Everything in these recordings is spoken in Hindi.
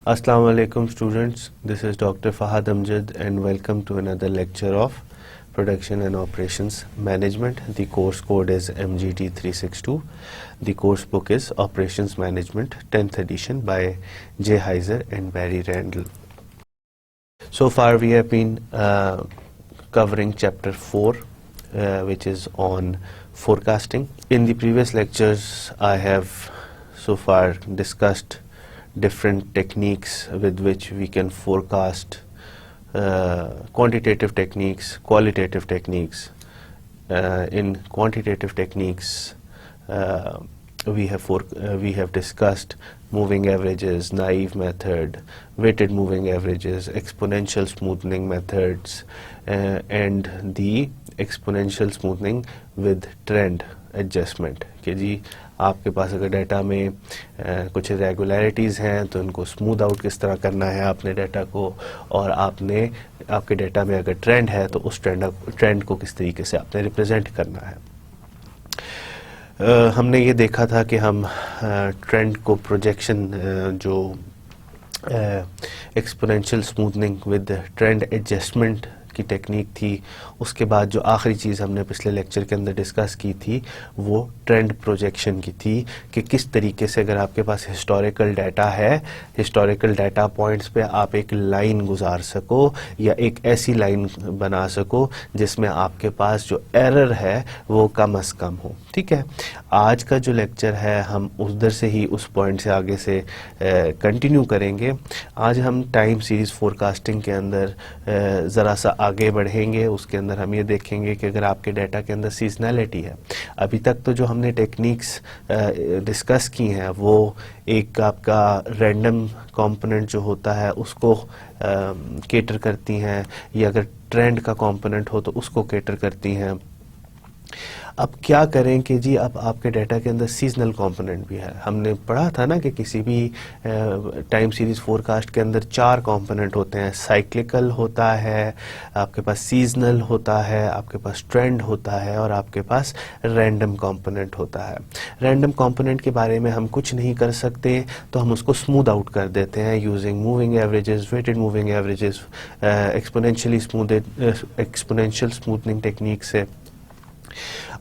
Assalamu alaikum students, this is Dr. Fahad Amjad and welcome to another lecture of Production and Operations Management. The course code is MGT 362. The course book is Operations Management 10th edition by Jay Heiser and Barry Randall. So far we have been covering chapter 4 which is on forecasting. In the previous lectures I have so far discussed different techniques with which we can forecast, quantitative techniques, qualitative techniques. In quantitative techniques we have discussed moving averages, naive method, weighted moving averages, exponential smoothing methods, and the exponential smoothing with trend adjustment. कि जी आपके पास अगर डाटा में कुछ इरेगुलरिटीज़ हैं तो उनको स्मूथ आउट किस तरह करना है आपने डाटा को, और आपके डाटा में अगर ट्रेंड है तो उस ट्रेंड को किस तरीके से आपने रिप्रेजेंट करना है. हमने ये देखा था कि हम ट्रेंड को प्रोजेक्शन जो exponential smoothing with trend adjustment की टेक्निक थी, उसके बाद जो आखिरी चीज़ हमने पिछले लेक्चर के अंदर डिस्कस की थी वो ट्रेंड प्रोजेक्शन की थी कि किस तरीके से अगर आपके पास हिस्टोरिकल डाटा है, हिस्टोरिकल डाटा पॉइंट्स पे आप एक लाइन गुजार सको या एक ऐसी लाइन बना सको जिसमें आपके पास जो एरर है वो कम अज़ कम हो. ठीक है, आज का जो लेक्चर है हम उधर से ही उस पॉइंट से आगे से कंटिन्यू करेंगे. आज हम टाइम सीरीज़ फोरकास्टिंग के अंदर ज़रा सा आगे बढ़ेंगे. उसके अंदर हम ये देखेंगे कि अगर आपके डाटा के अंदर सीजनैलिटी है, अभी तक तो जो हमने टेक्निक्स डिस्कस की हैं वो एक आपका रैंडम कंपोनेंट जो होता है उसको केटर करती हैं, या अगर ट्रेंड का कंपोनेंट हो तो उसको केटर करती हैं. अब क्या करें कि जी अब आपके डाटा के अंदर सीजनल कंपोनेंट भी है. हमने पढ़ा था ना कि किसी भी टाइम सीरीज़ फोरकास्ट के अंदर 4 कंपोनेंट होते हैं. साइक्लिकल होता है, आपके पास सीजनल होता है, आपके पास ट्रेंड होता है और आपके पास रैंडम कंपोनेंट होता है. रैंडम कंपोनेंट के बारे में हम कुछ नहीं कर सकते तो हम उसको स्मूथ आउट कर देते हैं using moving averages, weighted moving averages, exponential smoothening technique से.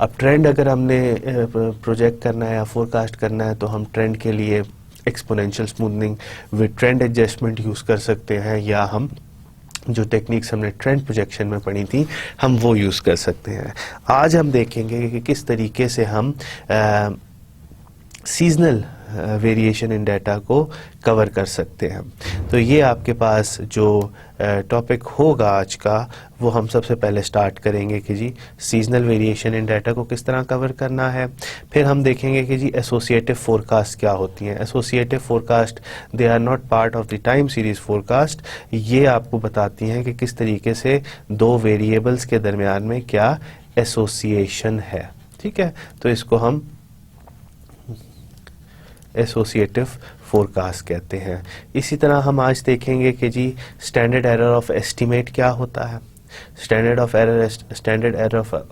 अब ट्रेंड अगर हमने प्रोजेक्ट करना है या फोरकास्ट करना है तो हम ट्रेंड के लिए exponential smoothing with trend adjustment use कर सकते हैं, या हम जो टेक्निक्स हमने ट्रेंड प्रोजेक्शन में पढ़ी थी हम वो यूज़ कर सकते हैं. आज हम देखेंगे कि किस तरीके से हम सीजनल वेरिएशन इन डाटा को कवर कर सकते हैं. तो ये आपके पास जो टॉपिक होगा आज का वो हम सबसे पहले स्टार्ट करेंगे कि जी सीजनल वेरिएशन इन डाटा को किस तरह कवर करना है. फिर हम देखेंगे कि जी एसोसिएटिव फोरकास्ट क्या होती हैं. Associative forecast they are not part of the time series forecast. ये आपको बताती हैं कि किस तरीके से दो वेरिएबल्स के दरमियान में क्या एसोसिएशन है. ठीक है, तो इसको हम एसोसिएटिव फोरकास्ट कहते हैं. इसी तरह हम आज देखेंगे कि जी स्टैंडर्ड एरर ऑफ एस्टीमेट क्या होता है. Standard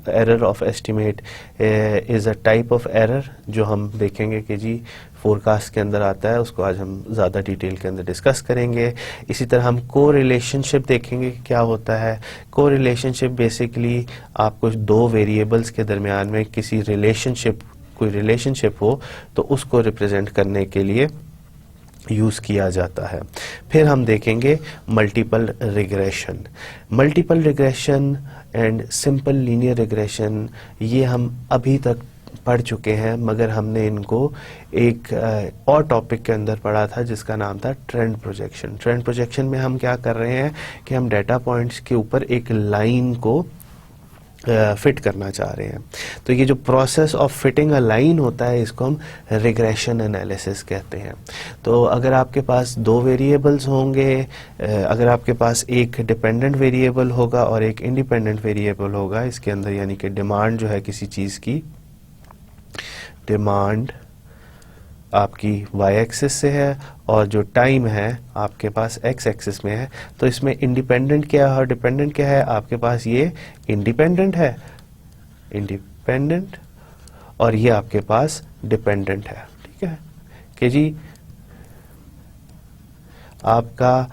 error of estimate is a type of error जो हम देखेंगे कि जी फोरकास्ट के अंदर आता है. उसको आज हम ज़्यादा डिटेल के अंदर डिस्कस करेंगे. इसी तरह हम को रिलेशनशिप देखेंगे कि क्या होता है. को रिलेशनशिप बेसिकली आपको दो वेरिएबल्स के दरमियान में कोई रिलेशनशिप हो तो उसको रिप्रेजेंट करने के लिए यूज़ किया जाता है. फिर हम देखेंगे multiple regression and simple linear regression. ये हम अभी तक पढ़ चुके हैं मगर हमने इनको एक और टॉपिक के अंदर पढ़ा था जिसका नाम था ट्रेंड प्रोजेक्शन. ट्रेंड प्रोजेक्शन में हम क्या कर रहे हैं कि हम डाटा पॉइंट्स के ऊपर एक लाइन को फिट करना चाह रहे हैं. तो ये जो process of fitting a line होता है इसको हम रिग्रेशन एनालिसिस कहते हैं. तो अगर आपके पास दो वेरिएबल्स होंगे, अगर आपके पास एक डिपेंडेंट वेरिएबल होगा और एक इंडिपेंडेंट वेरिएबल होगा इसके अंदर, यानी कि डिमांड जो है किसी चीज़ की, डिमांड आपकी वाई एक्सिस से है और जो टाइम है आपके पास एक्स एक्सिस में है, तो इसमें इंडिपेंडेंट क्या है और डिपेंडेंट क्या है. आपके पास ये इंडिपेंडेंट है, इंडिपेंडेंट, और ये आपके पास डिपेंडेंट है. ठीक है कि जी आपका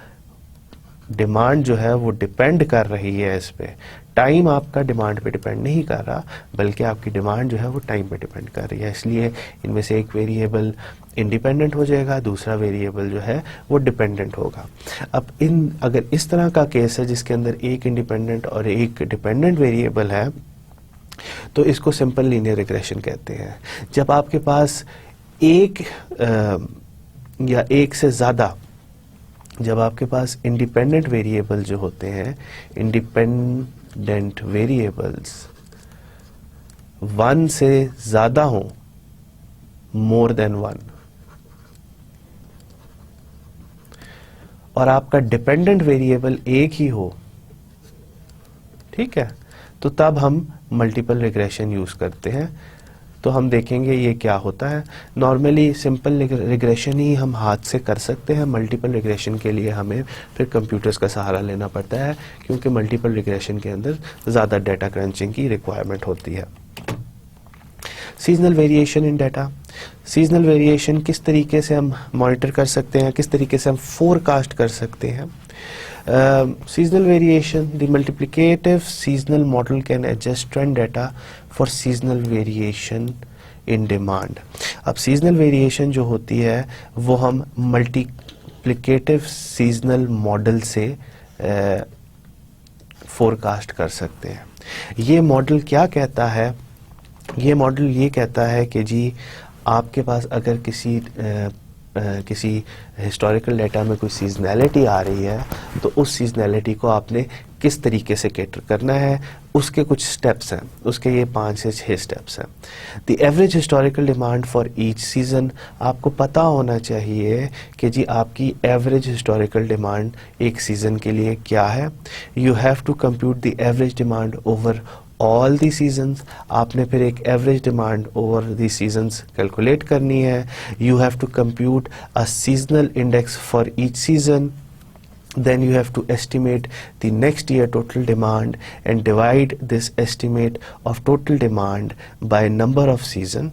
डिमांड जो है वो डिपेंड कर रही है इस पे, टाइम आपका डिमांड पे डिपेंड नहीं कर रहा, बल्कि आपकी डिमांड जो है वो टाइम पे डिपेंड कर रही है। इसलिए इनमें से एक वेरिएबल इंडिपेंडेंट हो जाएगा, दूसरा वेरिएबल जो है वो डिपेंडेंट होगा। अब अगर इस तरह का केस है जिसके अंदर एक इंडिपेंडेंट और एक डिपेंडेंट वेरिएबल है, तो इसको सिंपल लीनियर रिग्रेशन कहते हैं। जब आपके पास एक या एक से ज़्यादा, जब आपके पास इंडिपेंडेंट वेरिएबल जो होते हैं, इंडिपेंडेंट वेरिएबल्स 1 से ज़्यादा हो, मोर देन 1, और आपका डिपेंडेंट वेरिएबल एक ही हो, ठीक है, तो तब हम मल्टीपल रिग्रेशन यूज करते हैं। तो हम देखेंगे ये क्या होता है। नॉर्मली सिंपल रिग्रेशन ही हम हाथ से कर सकते हैं, मल्टीपल रिग्रेशन के लिए हमें फिर कंप्यूटर्स का सहारा लेना पड़ता है, क्योंकि मल्टीपल रिग्रेशन के अंदर ज़्यादा डाटा क्रंचिंग की रिक्वायरमेंट होती है। Seasonal variation in data, seasonal variation किस तरीके से हम मॉनिटर कर सकते हैं, किस तरीके से हम फोरकास्ट कर सकते हैं। Seasonal variation, the multiplicative seasonal model can adjust trend data for seasonal variation in demand. अब seasonal variation जो होती है वो हम multiplicative seasonal model से forecast कर सकते हैं। ये मॉडल क्या कहता है? ये मॉडल ये कहता है कि जी आपके पास अगर किसी हिस्टोरिकल डाटा में कोई सीजनैलिटी आ रही है, तो उस सीजनैलिटी को आपने किस तरीके से कैटर करना है, उसके कुछ स्टेप्स हैं, उसके ये 5 से 6 स्टेप्स हैं। The average historical demand for each season, आपको पता होना चाहिए कि जी आपकी एवरेज हिस्टोरिकल डिमांड एक सीज़न के लिए क्या है। You have to compute the average demand over all the seasons, आपने फिर एक average demand over the seasons calculate करनी है। You have to compute a seasonal index for each season, then you have to estimate the next year total demand and divide this estimate of total demand by number of season,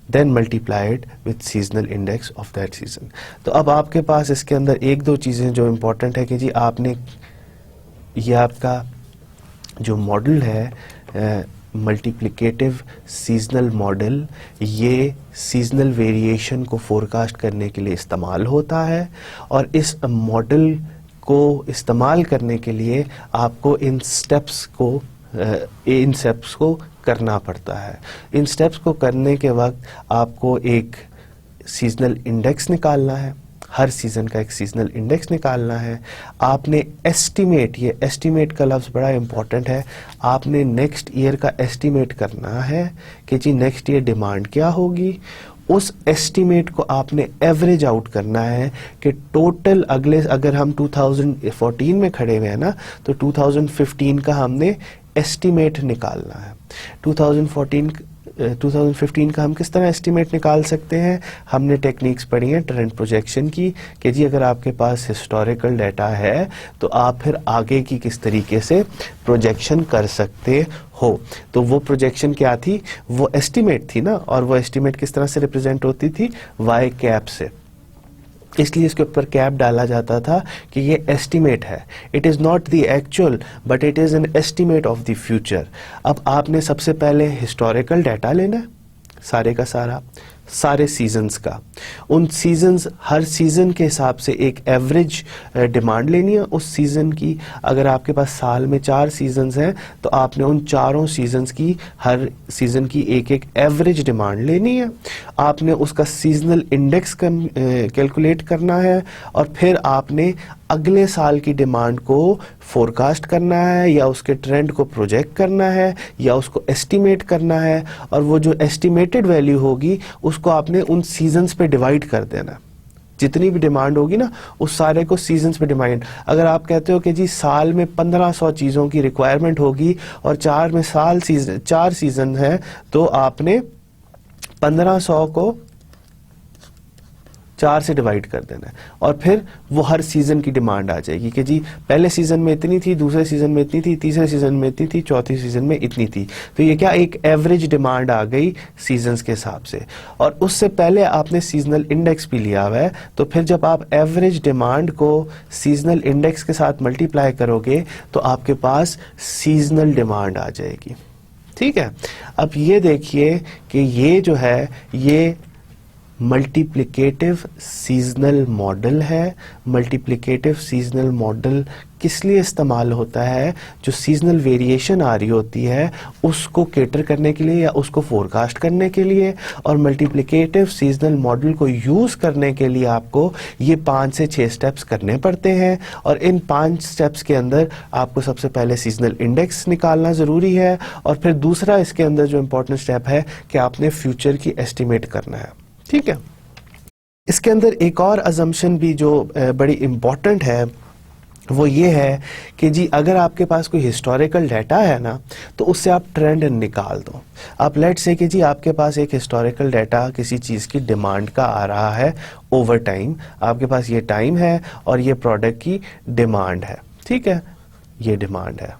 then multiply it with seasonal index of that season। तो अब आपके पास इसके अंदर एक दो चीज़ें जो इम्पोर्टेंट है कि जी आपने ये आपका जो मॉडल है मल्टीप्लिकेटिव सीजनल मॉडल, ये सीजनल वेरिएशन को फोरकास्ट करने के लिए इस्तेमाल होता है, और इस मॉडल को इस्तेमाल करने के लिए आपको इन स्टेप्स को करना पड़ता है। इन स्टेप्स को करने के वक्त आपको एक सीजनल इंडेक्स निकालना है, हर सीज़न का एक सीजनल इंडेक्स निकालना है। आपने एस्टिमेट, ये एस्टिमेट का लफ्ज़ बड़ा इम्पॉर्टेंट है, आपने नेक्स्ट ईयर का एस्टिमेट करना है कि जी नेक्स्ट ईयर डिमांड क्या होगी। उस एस्टिमेट को आपने एवरेज आउट करना है कि टोटल अगले, अगर हम 2014 में खड़े हुए हैं ना, तो 2015 का हमने एस्टिमेट निकालना है। 2015 का हम किस तरह एस्टिमेट निकाल सकते हैं? हमने टेक्निक्स पढ़ी हैं ट्रेंड प्रोजेक्शन की, कि जी अगर आपके पास हिस्टोरिकल डाटा है तो आप फिर आगे की किस तरीके से प्रोजेक्शन कर सकते हो। तो वो प्रोजेक्शन क्या थी? वो एस्टिमेट थी ना, और वो एस्टिमेट किस तरह से रिप्रेजेंट होती थी? वाई कैप से। इसलिए इसके ऊपर कैप डाला जाता था कि ये एस्टिमेट है, it is not the actual but it is an estimate of the future. अब आपने सबसे पहले हिस्टोरिकल डाटा लेना है, सारे का सारे सीजन्स का, उन सीजन्स, हर सीज़न के हिसाब से एक एवरेज डिमांड लेनी है उस सीज़न की। अगर आपके पास साल में 4 सीजन्स हैं तो आपने उन चारों सीजन्स की, हर सीज़न की एक एक एवरेज डिमांड लेनी है। आपने उसका सीजनल इंडेक्स कैलकुलेट करना है, और फिर आपने अगले साल की डिमांड को फोरकास्ट करना है, या उसके ट्रेंड को प्रोजेक्ट करना है, या उसको एस्टिमेट करना है, और वो जो एस्टिमेटेड वैल्यू होगी उसको आपने उन सीजन्स पे डिवाइड कर देना। जितनी भी डिमांड होगी ना, उस सारे को सीजन्स पे डिवाइड। अगर आप कहते हो कि जी साल में 1500 चीज़ों की रिक्वायरमेंट होगी और 4 सीजन है, तो आपने 1500 को 4 से डिवाइड कर देना है और फिर वो हर सीजन की डिमांड आ जाएगी कि जी पहले सीजन में इतनी थी, दूसरे सीजन में इतनी थी, तीसरे सीजन में इतनी थी, चौथी सीजन में इतनी थी। तो ये क्या एक एवरेज डिमांड आ गई सीजन्स के हिसाब से। और उससे पहले आपने सीजनल इंडेक्स भी लिया हुआ है, तो फिर जब आप एवरेज डिमांड को सीजनल इंडेक्स के साथ मल्टीप्लाई करोगे तो आपके पास सीजनल डिमांड आ जाएगी। ठीक है, अब ये देखिए कि ये जो है ये मल्टीप्लिकेटिव सीजनल मॉडल है। मल्टीप्लिकेटिव सीजनल मॉडल किस लिए इस्तेमाल होता है? जो सीजनल वेरिएशन आ रही होती है उसको केटर करने के लिए या उसको फोरकास्ट करने के लिए। और मल्टीप्लिकेटिव सीजनल मॉडल को यूज करने के लिए आपको ये 5 से 6 स्टेप्स करने पड़ते हैं। और इन 5 स्टेप्स के अंदर आपको सबसे पहले सीजनल इंडेक्स निकालना जरूरी है, और फिर दूसरा इसके अंदर जो इंपॉर्टेंट स्टेप है कि आपने फ्यूचर की एस्टिमेट करना है। ठीक है, इसके अंदर एक और अजम्पशन भी जो बड़ी इंपॉर्टेंट है वो ये है कि जी अगर आपके पास कोई हिस्टोरिकल डाटा है ना तो उससे आप ट्रेंड निकाल दो। आप लेट से कि जी आपके पास एक हिस्टोरिकल डाटा किसी चीज़ की डिमांड का आ रहा है ओवर टाइम, आपके पास ये टाइम है और ये प्रोडक्ट की डिमांड है। ठीक है, ये डिमांड है।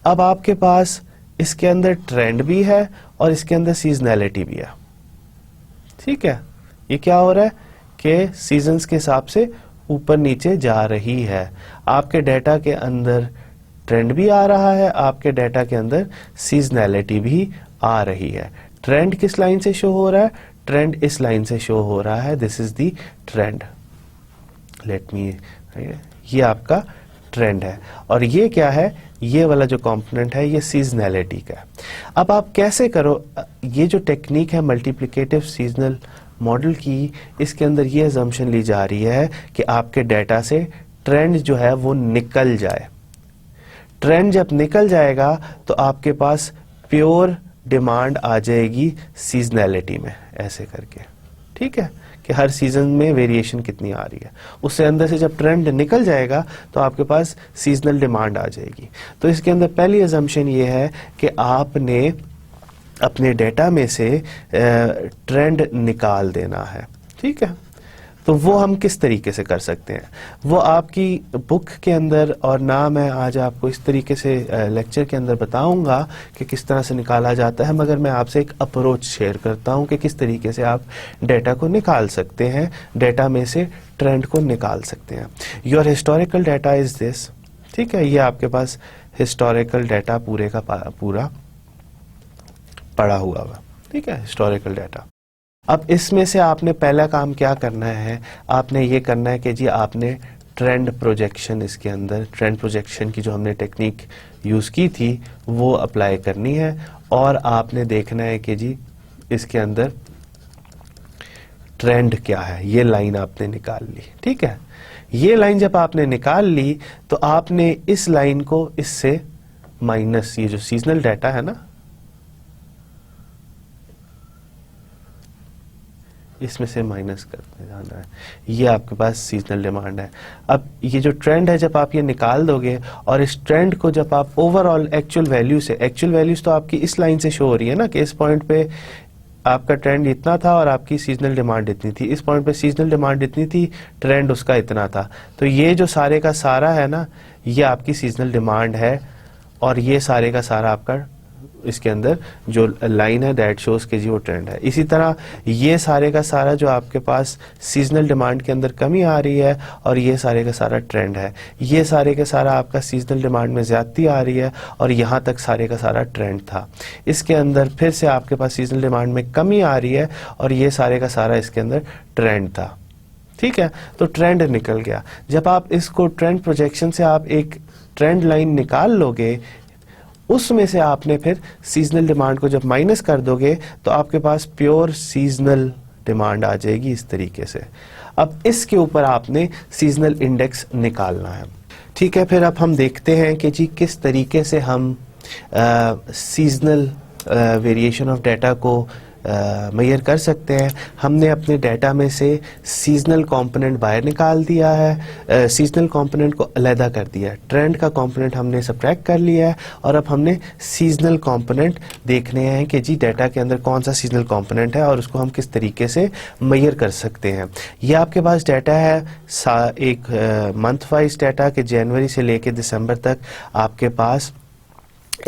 अब आपके पास इसके अंदर ट्रेंड भी है और इसके अंदर सीजनैलिटी भी है। ठीक है, ये क्या हो रहा है कि सीजन्स के हिसाब से ऊपर नीचे जा रही है। आपके डाटा के अंदर ट्रेंड भी आ रहा है, आपके डाटा के अंदर सीजनैलिटी भी आ रही है। ट्रेंड किस लाइन से शो हो रहा है? ट्रेंड इस लाइन से शो हो रहा है। This is the trend. Let me, ये आपका ट्रेंड है। और ये क्या है? ये वाला जो कंपोनेंट है ये सीजनैलिटी का है। अब आप कैसे करो, ये जो टेक्निक है मल्टीप्लिकेटिव सीजनल मॉडल की, इसके अंदर ये अजम्पशन ली जा रही है कि आपके डाटा से ट्रेंड जो है वो निकल जाए। ट्रेंड जब निकल जाएगा तो आपके पास प्योर डिमांड आ जाएगी सीजनैलिटी में, ऐसे करके। ठीक है, कि हर सीजन में वेरिएशन कितनी आ रही है, उससे अंदर से जब ट्रेंड निकल जाएगा तो आपके पास सीजनल डिमांड आ जाएगी। तो इसके अंदर पहली अजम्पशन ये है कि आपने अपने डेटा में से ट्रेंड निकाल देना है। ठीक है, तो वो हम किस तरीके से कर सकते हैं वो आपकी बुक के अंदर, और ना मैं आज आपको इस तरीके से लेक्चर के अंदर बताऊंगा कि किस तरह से निकाला जाता है, मगर मैं आपसे एक अप्रोच शेयर करता हूं कि किस तरीके से आप डेटा को निकाल सकते हैं, डेटा में से ट्रेंड को निकाल सकते हैं। Your historical data is this. ठीक है, ये आपके पास हिस्टोरिकल डाटा पूरे का पूरा पड़ा हुआ हुआ। ठीक है, हिस्टोरिकल डाटा। अब इसमें से आपने पहला काम क्या करना है? आपने ये करना है कि जी आपने ट्रेंड प्रोजेक्शन, इसके अंदर ट्रेंड प्रोजेक्शन की जो हमने टेक्निक यूज की थी वो अप्लाई करनी है, और आपने देखना है कि जी इसके अंदर ट्रेंड क्या है। ये लाइन आपने निकाल ली। ठीक है, ये लाइन जब आपने निकाल ली तो आपने इस लाइन को इससे माइनस, ये जो सीजनल डाटा है ना इसमें से माइनस करते जाना है। ये आपके पास सीजनल डिमांड है। अब ये जो ट्रेंड है जब आप ये निकाल दोगे और इस ट्रेंड को जब आप ओवरऑल एक्चुअल वैल्यू से, एक्चुअल वैल्यूज तो आपकी इस लाइन से शो हो रही है ना कि इस पॉइंट पे आपका ट्रेंड इतना था और आपकी सीजनल डिमांड इतनी थी, इस पॉइंट पे सीजनल डिमांड इतनी थी, ट्रेंड उसका इतना था। तो ये जो सारे का सारा है ना ये आपकी सीजनल डिमांड है, और ये सारे का सारा आपका इसके अंदर जो लाइन है दैट शोज के जी वो ट्रेंड है। इसी तरह ये सारे का सारा जो आपके पास सीजनल डिमांड के अंदर कमी आ रही है और ये सारे का सारा ट्रेंड है। ये सारे का सारा आपका सीजनल डिमांड में ज्यादती आ रही है और यहाँ तक सारे का सारा ट्रेंड था। इसके अंदर फिर से आपके पास सीजनल डिमांड में कमी आ रही है और ये सारे का सारा इसके अंदर ट्रेंड था। ठीक है, तो ट्रेंड निकल गया। जब आप इसको ट्रेंड प्रोजेक्शन से आप एक ट्रेंड लाइन निकाल लोगे, उसमें से आपने फिर सीजनल डिमांड को जब माइनस कर दोगे तो आपके पास प्योर सीजनल डिमांड आ जाएगी इस तरीके से। अब इसके ऊपर आपने सीजनल इंडेक्स निकालना है। ठीक है, फिर अब हम देखते हैं कि जी किस तरीके से हम सीजनल वेरिएशन ऑफ डाटा को मेजर कर सकते हैं। हमने अपने डाटा में से सीजनल कंपोनेंट बाहर निकाल दिया है, सीजनल कंपोनेंट को अलहदा कर दिया है, ट्रेंड का कंपोनेंट हमने सब्ट्रैक्ट कर लिया है और अब हमने सीजनल कंपोनेंट देखने हैं कि जी डाटा के अंदर कौन सा सीजनल कंपोनेंट है और उसको हम किस तरीके से मेजर कर सकते हैं। ये आपके पास डाटा है एक मंथ वाइज डाटा कि जनवरी से लेके दिसंबर तक आपके पास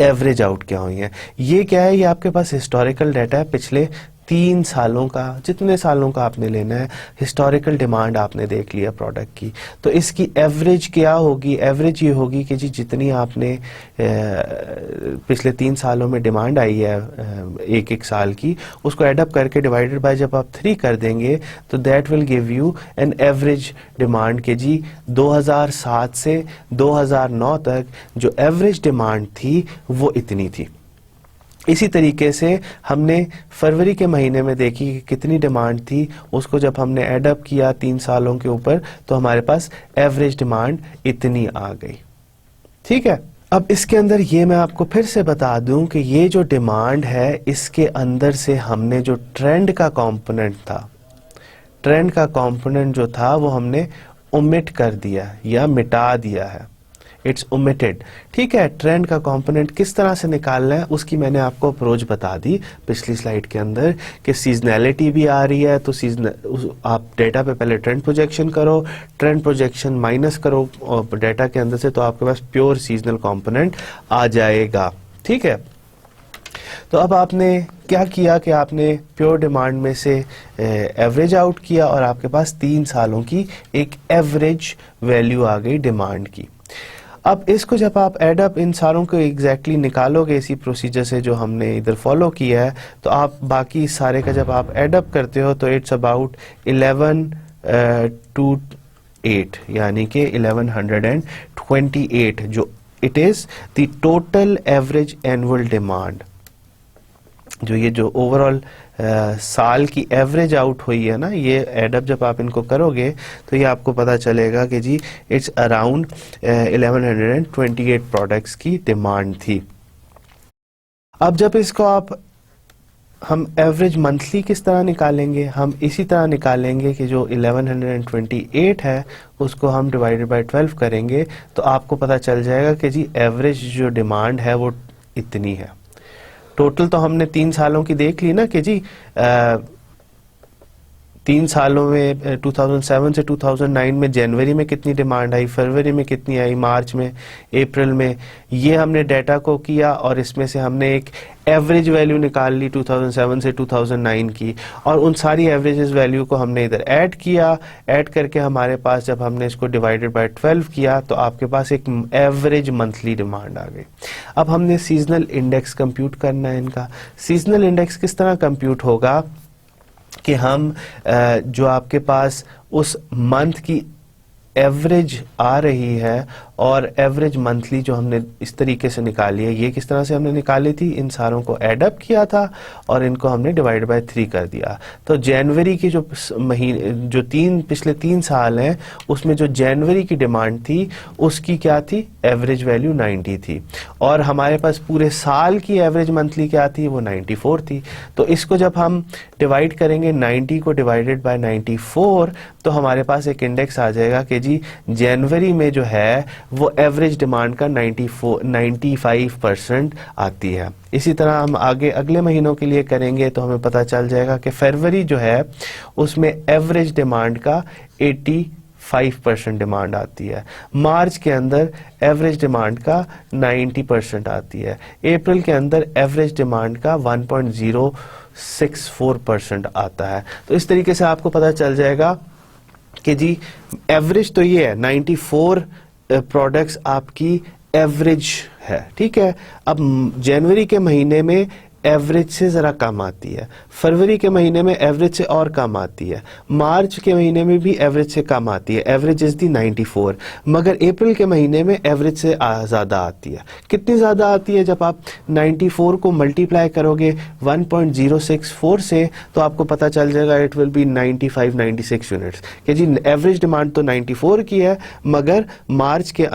एवरेज आउट क्या हुई है। ये क्या है, ये आपके पास हिस्टोरिकल डाटा है, पिछले 3 सालों का, जितने सालों का आपने लेना है, हिस्टोरिकल डिमांड आपने देख लिया प्रोडक्ट की, तो इसकी एवरेज क्या होगी। एवरेज ये होगी कि जी जितनी आपने पिछले 3 सालों में डिमांड आई है एक एक साल की, उसको एडअप करके डिवाइडेड बाय जब आप 3 कर देंगे तो that will give you an average demand के जी 2007 से 2009 तक जो एवरेज डिमांड थी वो इतनी थी। इसी तरीके से हमने फरवरी के महीने में देखी कि कितनी डिमांड थी, उसको जब हमने एडअप किया 3 सालों के ऊपर तो हमारे पास एवरेज डिमांड इतनी आ गई। ठीक है, अब इसके अंदर ये मैं आपको फिर से बता दूं कि ये जो डिमांड है इसके अंदर से हमने जो ट्रेंड का कंपोनेंट था, ट्रेंड का कंपोनेंट जो था वो हमने ओमिट कर दिया या मिटा दिया है, इट्स ओमिटेड। ठीक है, ट्रेंड का कंपोनेंट किस तरह से निकालना है उसकी मैंने आपको अप्रोच बता दी पिछली स्लाइड के अंदर कि सीजनैलिटी भी आ रही है तो आप डेटा पे पहले ट्रेंड प्रोजेक्शन करो, ट्रेंड प्रोजेक्शन माइनस करो डेटा के अंदर से तो आपके पास प्योर सीजनल कंपोनेंट आ जाएगा। ठीक है, तो अब आपने क्या किया कि आपने प्योर डिमांड में से एवरेज आउट किया और आपके पास 3 सालों की एक एवरेज वैल्यू आ गई डिमांड की। अब इसको जब आप एडअप इन सारों को एग्जैक्टली निकालोगे इसी प्रोसीजर से जो हमने इधर फॉलो किया है, तो आप बाकी सारे का जब आप एडअप करते हो तो इट्स अबाउट 1128 यानी कि 1128 जो it is the total average annual demand. जो ये जो ओवरऑल साल की एवरेज आउट हुई है ना, ये एडअप जब आप इनको करोगे तो ये आपको पता चलेगा कि जी इट्स अराउंड 1128 प्रोडक्ट्स की डिमांड थी। अब जब इसको हम एवरेज मंथली किस तरह निकालेंगे, हम इसी तरह निकालेंगे कि जो 1128 है उसको हम डिवाइडेड बाय 12 करेंगे तो आपको पता चल जाएगा कि जी एवरेज जो डिमांड है वो इतनी है। टोटल तो हमने 3 सालों की देख ली ना कि जी 3 सालों में 2007 से 2009 में जनवरी में कितनी डिमांड आई, फरवरी में कितनी आई, मार्च में, अप्रैल में, ये हमने डाटा को किया और इसमें से हमने एक एवरेज वैल्यू निकाल ली 2007 से 2009 की और उन सारी एवरेजेस वैल्यू को हमने इधर ऐड किया। ऐड करके हमारे पास जब हमने इसको डिवाइडेड बाय 12 किया तो आपके पास एक एवरेज मंथली डिमांड आ गई। अब हमने सीजनल इंडेक्स कंप्यूट करना है इनका। सीजनल इंडेक्स किस तरह कंप्यूट होगा कि हम जो आपके पास उस मंथ की एवरेज आ रही है और एवरेज मंथली जो हमने इस तरीके से निकाली है, ये किस तरह से हमने निकाली थी, इन सारों को एडअप किया था और इनको हमने डिवाइड बाय 3 कर दिया। तो जनवरी की जो महीने जो पिछले 3 साल हैं उसमें जो जनवरी की डिमांड थी उसकी क्या थी, एवरेज वैल्यू 90 थी और हमारे पास पूरे साल की एवरेज मंथली क्या थी, वो 94 थी। तो इसको जब हम डिवाइड करेंगे 90 को डिवाइडेड बाय 94 तो हमारे पास एक इंडेक्स आ जाएगा कि जी जनवरी में जो है वो एवरेज डिमांड का 95% आती है। इसी तरह हम आगे अगले महीनों के लिए करेंगे तो हमें पता चल जाएगा कि फरवरी जो है उसमें एवरेज डिमांड का 85% डिमांड आती है, मार्च के अंदर एवरेज डिमांड का 90% आती है, अप्रैल के अंदर एवरेज डिमांड का 1.064% आता है। तो इस तरीके से आपको पता चल जाएगा कि जी एवरेज तो ये है 94 प्रोडक्ट्स आपकी एवरेज है। ठीक है, अब जनवरी के महीने में एवरेज से ज़रा कम आती है, फरवरी के महीने में एवरेज से और कम आती है, मार्च के महीने में भी एवरेज से कम आती है, एवरेज इज़ दी 94, मगर अप्रैल के महीने में एवरेज से ज़्यादा आती है। कितनी ज़्यादा आती है, जब आप 94 को मल्टीप्लाई करोगे 1.064 से तो आपको पता चल जाएगा इट विल बी 95-96 यूनिट्स कि जी एवरेज डिमांड तो 94 की है मगर मार्च के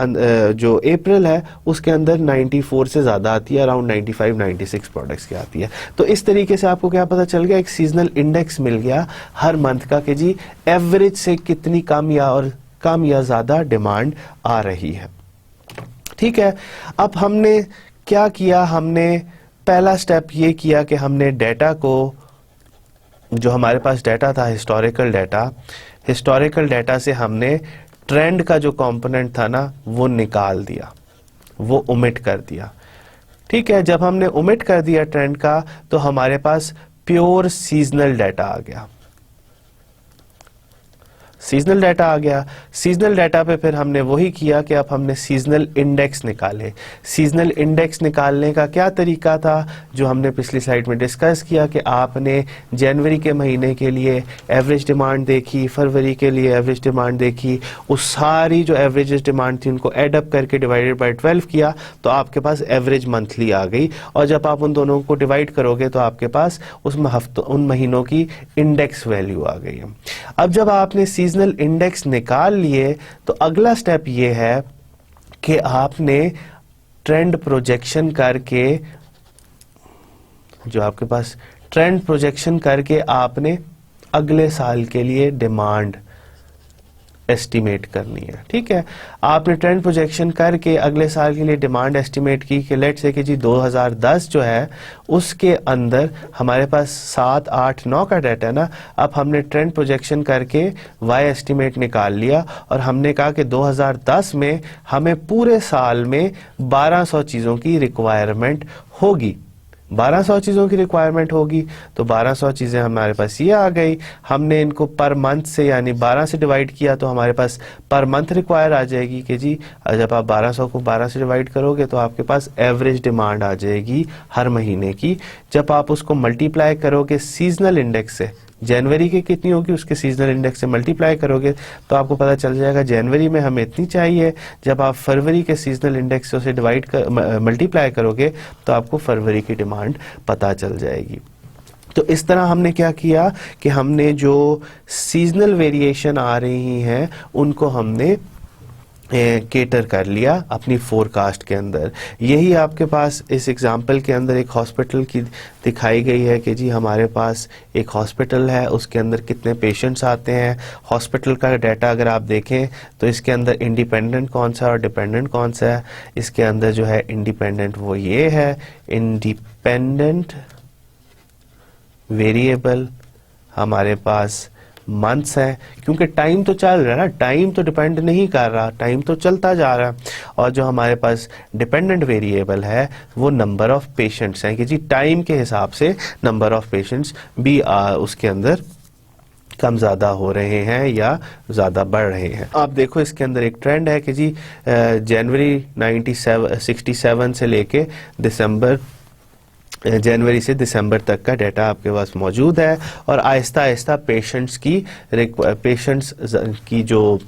जो अप्रैल है उसके अंदर 94 से ज़्यादा आती है, अराउंड 95-96 प्रोडक्ट्स के के आती है। तो इस तरीके से आपको क्या पता चल गया, एक सीजनल इंडेक्स मिल गया हर मंथ का कि जी एवरेज से कितनी कम या ज़्यादा डिमांड आ रही है। ठीक है, अब हमने क्या किया, हमने पहला स्टेप ये किया कि हमने डेटा को, जो हमारे पास डेटा था हिस्टोरिकल डेटा से हमने ट्रेंड का जो कंपोनेंट था ना वो निकाल दिया, वो ओमिट कर दिया। ठीक है, जब हमने ओमिट कर दिया ट्रेंड का तो हमारे पास प्योर सीजनल डाटा आ गया। सीजनल डाटा पे फिर हमने वही किया कि अब हमने सीजनल इंडेक्स निकाले। सीजनल इंडेक्स निकालने का क्या तरीका था, जो हमने पिछली स्लाइड में डिस्कस किया कि आपने जनवरी के महीने के लिए एवरेज डिमांड देखी, फरवरी के लिए एवरेज डिमांड देखी, उस सारी जो एवरेज डिमांड थी उनको एड अप करके डिवाइडेड बाय 12 किया तो आपके पास एवरेज मंथली आ गई। और जब आप उन दोनों को डिवाइड करोगे तो आपके पास उन महीनों की इंडेक्स वैल्यू आ गई है। अब जब आपने सीजनल इंडेक्स निकाल लिए तो अगला स्टेप ये है कि आपने ट्रेंड प्रोजेक्शन करके, जो आपके पास ट्रेंड प्रोजेक्शन करके आपने अगले साल के लिए डिमांड एस्टिमेट करनी है। ठीक है, आपने ट्रेंड प्रोजेक्शन करके अगले साल के लिए डिमांड एस्टिमेट की कि लेट्स से कि जी 2010 जो है उसके अंदर हमारे पास 7, 8, 9 का डाटा है ना। अब हमने ट्रेंड प्रोजेक्शन करके वाई एस्टिमेट निकाल लिया और हमने कहा कि 2010 में हमें पूरे साल में 1200 चीज़ों की रिक्वायरमेंट होगी। 1200 चीज़ों की रिक्वायरमेंट होगी तो 1200 चीज़ें हमारे पास ये आ गई। हमने इनको पर मंथ से यानी 12 से डिवाइड किया तो हमारे पास पर मंथ रिक्वायर आ जाएगी कि जी जब आप 1200 को 12 से डिवाइड करोगे तो आपके पास एवरेज डिमांड आ जाएगी हर महीने की। जब आप उसको मल्टीप्लाई करोगे सीजनल इंडेक्स से, जनवरी की कितनी होगी उसके सीजनल इंडेक्स से मल्टीप्लाई करोगे तो आपको पता चल जाएगा जनवरी में हमें इतनी चाहिए। जब आप फरवरी के सीजनल इंडेक्स से उसे मल्टीप्लाई करोगे तो आपको फरवरी की डिमांड पता चल जाएगी। तो इस तरह हमने क्या किया कि हमने जो सीजनल वेरिएशन आ रही हैं उनको हमने केटर कर लिया अपनी फोरकास्ट के अंदर। यही आपके पास इस एग्जाम्पल के अंदर एक हॉस्पिटल की दिखाई गई है कि जी हमारे पास एक हॉस्पिटल है, उसके अंदर कितने पेशेंट्स आते हैं। हॉस्पिटल का डाटा अगर आप देखें तो इसके अंदर इंडिपेंडेंट कौन सा और डिपेंडेंट कौन सा है। इसके अंदर जो है इंडिपेंडेंट वो ये है, इंडिपेंडेंट वेरिएबल हमारे पास मंथ्स है, क्योंकि टाइम तो चल रहा है ना, टाइम तो डिपेंड नहीं कर रहा, टाइम तो चलता जा रहा है। और जो हमारे पास डिपेंडेंट वेरिएबल है वो नंबर ऑफ पेशेंट्स हैं कि जी टाइम के हिसाब से नंबर ऑफ पेशेंट्स भी उसके अंदर कम ज़्यादा हो रहे हैं या ज़्यादा बढ़ रहे हैं। आप देखो इसके अंदर एक ट्रेंड है कि जी जनवरी 67 से लेके जनवरी से दिसंबर तक का डाटा आपके पास मौजूद है और आहिस्ता आहिस्ता पेशेंट्स की जो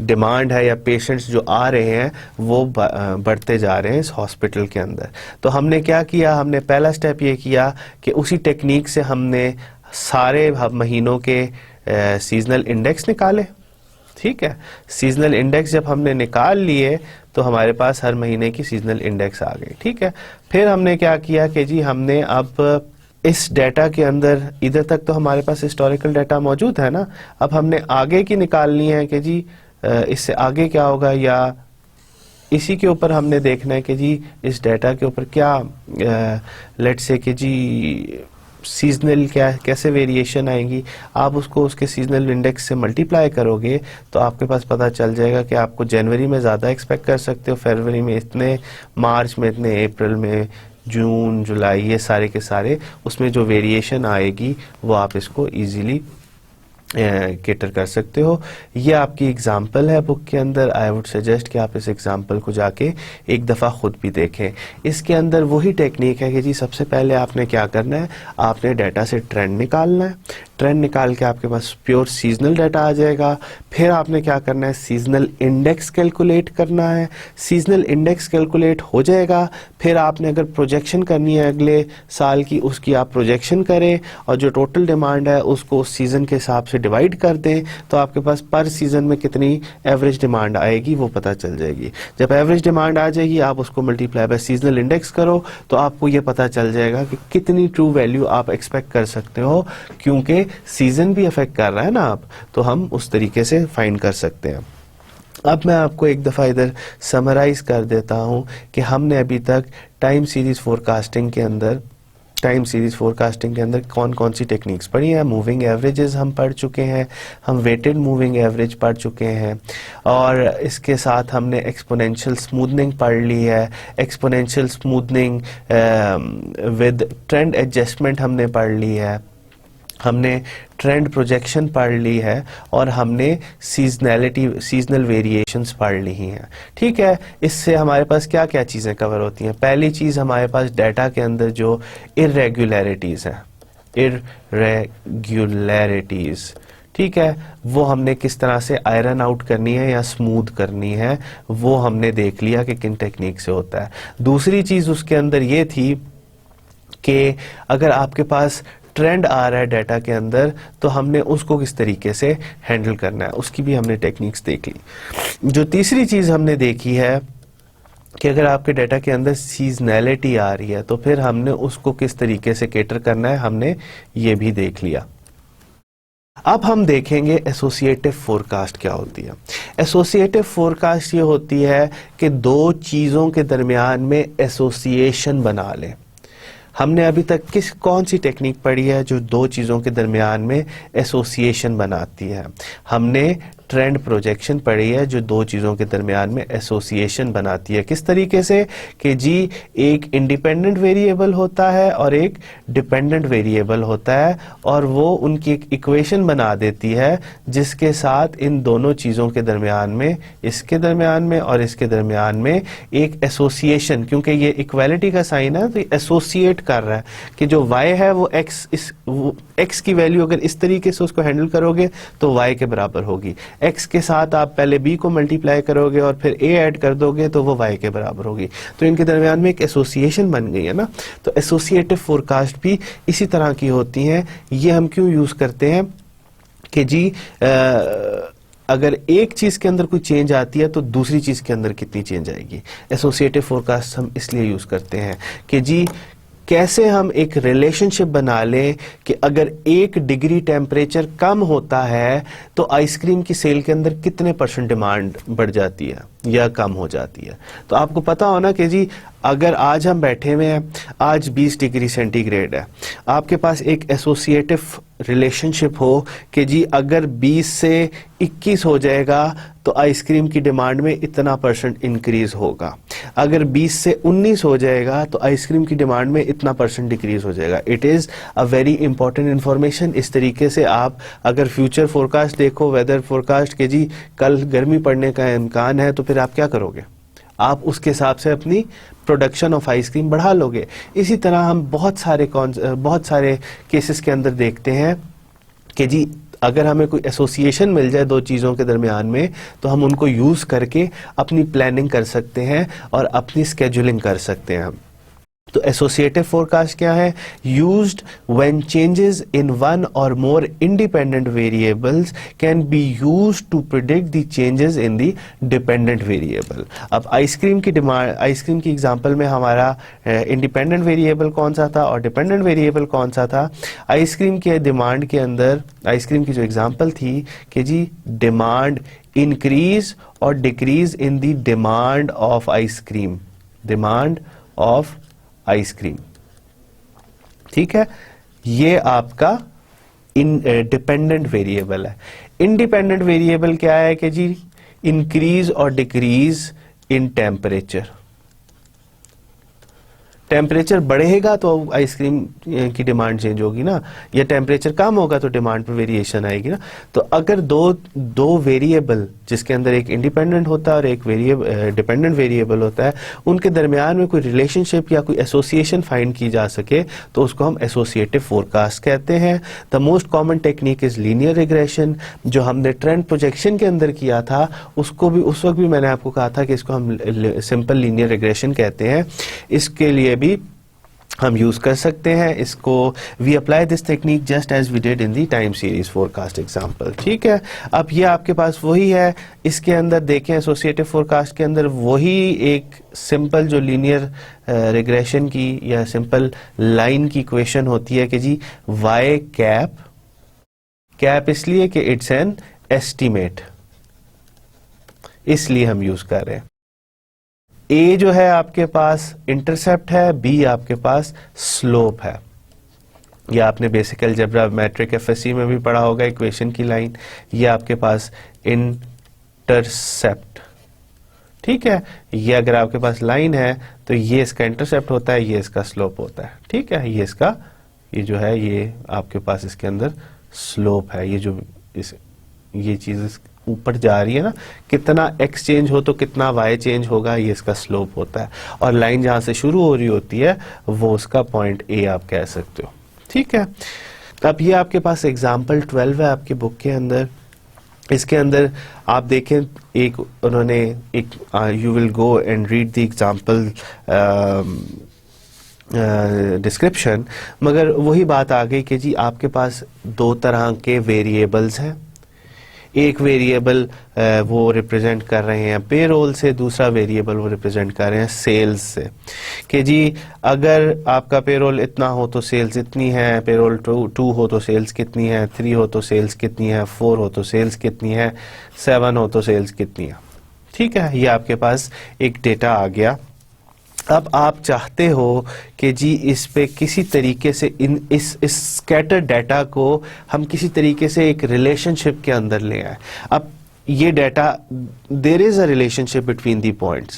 डिमांड है या पेशेंट्स जो आ रहे हैं वो बढ़ते जा रहे हैं इस हॉस्पिटल के अंदर। तो हमने क्या किया, हमने पहला स्टेप ये किया कि उसी टेक्निक से हमने सारे महीनों के सीजनल इंडेक्स निकाले। ठीक है, सीजनल इंडेक्स जब हमने निकाल लिए तो हमारे पास हर महीने की सीजनल इंडेक्स आ गई। ठीक है, फिर हमने क्या किया कि जी हमने अब इस डाटा के अंदर इधर तक तो हमारे पास हिस्टोरिकल डाटा मौजूद है ना, अब हमने आगे की निकालनी है कि जी इससे आगे क्या होगा या इसी के ऊपर हमने देखना है कि जी इस डाटा के ऊपर क्या लेट्स से कि जी सीजनल क्या कैसे वेरिएशन आएंगी। आप उसको उसके सीजनल इंडेक्स से मल्टीप्लाई करोगे तो आपके पास पता चल जाएगा कि आपको जनवरी में ज़्यादा एक्सपेक्ट कर सकते हो, फरवरी में इतने, मार्च में इतने, अप्रैल में, जून, जुलाई, ये सारे के सारे उसमें जो वेरिएशन आएगी वो आप इसको इजीली केटर कर सकते हो। ये आपकी एग्जाम्पल है बुक के अंदर। आई वुड सजेस्ट कि आप इस एग्जाम्पल को जाके एक दफ़ा खुद भी देखें। इसके अंदर वही टेक्निक है कि जी सबसे पहले आपने क्या करना है, आपने डाटा से ट्रेंड निकालना है। ट्रेंड निकाल के आपके पास प्योर सीजनल डाटा आ जाएगा। फिर आपने क्या करना है, सीजनल इंडेक्स कैलकुलेट करना है। सीजनल इंडेक्स कैलकुलेट हो जाएगा, फिर आपने अगर प्रोजेक्शन करनी है अगले साल की, उसकी आप प्रोजेक्शन करें और जो टोटल डिमांड है उसको उस सीज़न के हिसाब से डिवाइड कर दें तो आपके पास पर सीजन में कितनी एवरेज डिमांड आएगी वो पता चल जाएगी। जब एवरेज डिमांड आ जाएगी आप उसको मल्टीप्लाई बाय सीजनल इंडेक्स करो तो आपको ये पता चल जाएगा कि कितनी ट्रू वैल्यू आप एक्सपेक्ट कर सकते हो, क्योंकि सीजन भी अफेक्ट कर रहा है ना आप, तो हम उस तरीके से फाइंड कर सकते हैं। अब मैं आपको एक दफ़ा इधर समराइज कर देता हूं कि हमने अभी तक टाइम सीरीज फोरकास्टिंग के अंदर कौन कौन सी टेक्निक्स पढ़ी हैं। मूविंग एवरेजेस हम पढ़ चुके हैं, हम वेटेड मूविंग एवरेज पढ़ चुके हैं, और इसके साथ हमने एक्सपोनेंशियल स्मूथनिंग पढ़ ली है। Exponential smoothing with trend adjustment हमने पढ़ ली है, हमने ट्रेंड प्रोजेक्शन पढ़ ली है, और हमने सीजनल वेरिएशंस पढ़ ली हैं। ठीक है, इससे हमारे पास क्या क्या चीज़ें कवर होती हैं। पहली चीज़, हमारे पास डाटा के अंदर जो इरेगुलरिटीज़ हैं, इरेगुलरिटीज़, ठीक है, वो हमने किस तरह से आयरन आउट करनी है या स्मूथ करनी है, वो हमने देख लिया कि किन टेक्निक से होता है। दूसरी चीज़ उसके अंदर ये थी कि अगर आपके पास ट्रेंड आ रहा है डाटा के अंदर तो हमने उसको किस तरीके से हैंडल करना है, उसकी भी हमने टेक्निक्स देख ली। जो तीसरी चीज़ हमने देखी है कि अगर आपके डाटा के अंदर सीजनैलिटी आ रही है तो फिर हमने उसको किस तरीके से कैटर करना है, हमने ये भी देख लिया। अब हम देखेंगे एसोसिएटिव फोरकास्ट क्या होती है। एसोसिएटिव फोरकास्ट ये होती है कि दो चीज़ों के दरमियान में एसोसिएशन बना लें। हमने अभी तक कौन सी टेक्निक पढ़ी है जो दो चीज़ों के दरमियान में एसोसिएशन बनाती है। हमने ट्रेंड प्रोजेक्शन पढ़ी है जो दो चीज़ों के दरमियान में एसोसिएशन बनाती है। किस तरीके से कि जी एक इंडिपेंडेंट वेरिएबल होता है और एक डिपेंडेंट वेरिएबल होता है, और वो उनकी एक इक्वेशन बना देती है जिसके साथ इन दोनों चीज़ों के दरमियान में, इसके दरमियान में और इसके दरमियान में एक एसोसिएशन, क्योंकि ये इक्वालिटी का साइन है तो एसोसिएट कर रहा है कि जो y है वो x की वैल्यू अगर इस तरीके से उसको हैंडल करोगे तो y के बराबर होगी। x के साथ आप पहले b को मल्टीप्लाई करोगे और फिर a ऐड कर दोगे तो वो y के बराबर होगी। तो इनके दरमियान में एक एसोसिएशन बन गई है ना। तो एसोसिएटिव फोरकास्ट भी इसी तरह की होती हैं। ये हम क्यों यूज करते हैं कि जी अगर एक चीज के अंदर कोई चेंज आती है तो दूसरी चीज के अंदर कितनी चेंज आएगी। एसोसिएटिव फोरकास्ट हम इसलिए यूज करते हैं कि जी कैसे हम एक रिलेशनशिप बना लें कि अगर 1 डिग्री टेम्परेचर कम होता है तो आइसक्रीम की सेल के अंदर कितने % डिमांड बढ़ जाती है या कम हो जाती है। तो आपको पता होना कि जी अगर आज हम बैठे हुए हैं, आज 20 डिग्री सेंटीग्रेड है, आपके पास एक एसोसिएटिव रिलेशनशिप हो कि जी अगर 20 से 21 हो जाएगा तो आइसक्रीम की डिमांड में इतना % इंक्रीज होगा, अगर 20 से 19 हो जाएगा तो आइसक्रीम की डिमांड में इतना % डिक्रीज हो जाएगा। It is a very important information. इस तरीके से आप अगर फ्यूचर फोरकास्ट देखो, वेदर फोरकास्ट के जी कल गर्मी पड़ने का इम्कान है, तो फिर आप क्या करोगे, आप उसके हिसाब से अपनी प्रोडक्शन ऑफ आइसक्रीम बढ़ा लोगे। इसी तरह हम बहुत सारे केसेस के अंदर देखते हैं कि जी अगर हमें कोई एसोसिएशन मिल जाए दो चीज़ों के दरमियान में तो हम उनको यूज़ करके अपनी प्लानिंग कर सकते हैं और अपनी स्केड्यूलिंग कर सकते हैं हम। तो एसोसिएटिव फोरकास्ट क्या है? Used when changes in one or more independent variables can be used to predict the changes in the dependent variable. अब आइसक्रीम की एग्जांपल में हमारा इंडिपेंडेंट वेरिएबल कौन सा था और डिपेंडेंट वेरिएबल कौन सा था? आइसक्रीम के डिमांड के अंदर आइसक्रीम की जो एग्जांपल थी कि जी डिमांड इंक्रीज और decrease in the demand of ice cream, demand of ice cream, ठीक है, ये आपका डिपेंडेंट वेरिएबल है। इंडिपेंडेंट वेरिएबल क्या है कि जी इंक्रीज और डिक्रीज इन टेम्परेचर, टेम्परेचर बढ़ेगा तो आइसक्रीम की डिमांड चेंज होगी ना, या टेम्परेचर कम होगा तो डिमांड पर वेरिएशन आएगी ना। तो अगर दो वेरिएबल जिसके अंदर एक इंडिपेंडेंट होता है और एक डिपेंडेंट वेरिएबल होता है, उनके दरमियान में कोई रिलेशनशिप या कोई एसोसिएशन फाइंड की जा सके तो उसको हम एसोसिएटिव फोरकास्ट कहते हैं। The most common technique is linear regression, जो हमने ट्रेंड प्रोजेक्शन के अंदर किया था उसको भी उस वक्त भी मैंने आपको कहा था कि इसको हम सिंपल लीनियर रिग्रेशन कहते हैं। इसके लिए भी हम यूज़ कर सकते हैं इसको। We apply this technique just as we did in the time series forecast example. ठीक है, अब ये आपके पास वही है, इसके अंदर देखें एसोसिएटिव फोरकास्ट के अंदर वही एक सिंपल जो लीनियर रिग्रेशन की या सिंपल लाइन की इक्वेशन होती है कि जी वाई कैप, कैप इसलिए कि इट्स एन एस्टीमेट, इसलिए हम यूज कर रहे हैं। ए जो है आपके पास इंटरसेप्ट है, बी आपके पास स्लोप है। ये आपने बेसिक अलजेब्रा मैट्रिक एफएससी में भी पढ़ा होगा, इक्वेशन की लाइन, ये आपके पास इंटरसेप्ट। ठीक है, ये अगर आपके पास लाइन है तो ये इसका इंटरसेप्ट होता है, ये इसका स्लोप होता है। ठीक है, ये इसका, ये जो है ये आपके पास इसके अंदर स्लोप है। ये जो ये चीज ऊपर जा रही है ना, कितना एक्स चेंज हो तो कितना वाई चेंज होगा, ये इसका स्लोप होता है। और लाइन जहां से शुरू हो रही होती है वो उसका पॉइंट ए आप कह सकते हो। ठीक है, अब ये आपके पास एग्जाम्पल 12 है आपकी बुक के अंदर। इसके अंदर आप देखें, एक उन्होंने एक you will go and read the example description, मगर वही बात आ गई कि जी आपके पास दो तरह के वेरिएबल्स हैं। एक वेरिएबल वो रिप्रेजेंट कर रहे हैं पेरोल से, दूसरा वेरिएबल वो रिप्रेजेंट कर रहे हैं सेल्स से, कि जी अगर आपका पेरोल इतना हो तो सेल्स इतनी है, पेरोल 2 हो तो सेल्स कितनी है, 3 हो तो सेल्स कितनी है, 4 हो तो सेल्स कितनी है, 7 हो तो सेल्स कितनी है। ठीक है, ये आपके पास एक डेटा आ गया। अब आप चाहते हो कि जी इस पे किसी तरीके से इस स्कैटर डाटा को हम किसी तरीके से एक रिलेशनशिप के अंदर ले आए। अब ये data, there is a relationship between the point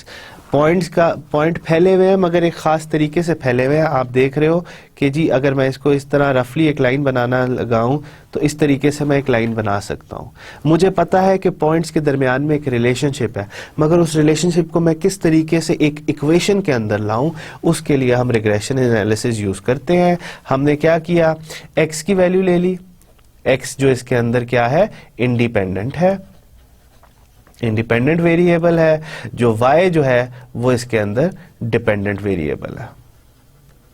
फैले हुए हैं, मगर एक खास तरीके से फैले हुए हैं। आप देख रहे हो कि जी अगर मैं इसको इस तरह रफली एक लाइन बनाना लगाऊं तो इस तरीके से मैं एक लाइन बना सकता हूं। मुझे पता है कि पॉइंट्स के दरमियान में एक रिलेशनशिप है, मगर उस रिलेशनशिप को मैं किस तरीके से एक इक्वेशन के अंदर लाऊं, उसके लिए हम रिग्रेशन एनालिसिस यूज करते हैं। हमने क्या किया, एक्स की वैल्यू ले ली, एक्स जो इसके अंदर क्या है, इंडिपेंडेंट है, इंडिपेंडेंट वेरिएबल है, जो y जो है वो इसके अंदर डिपेंडेंट वेरिएबल है,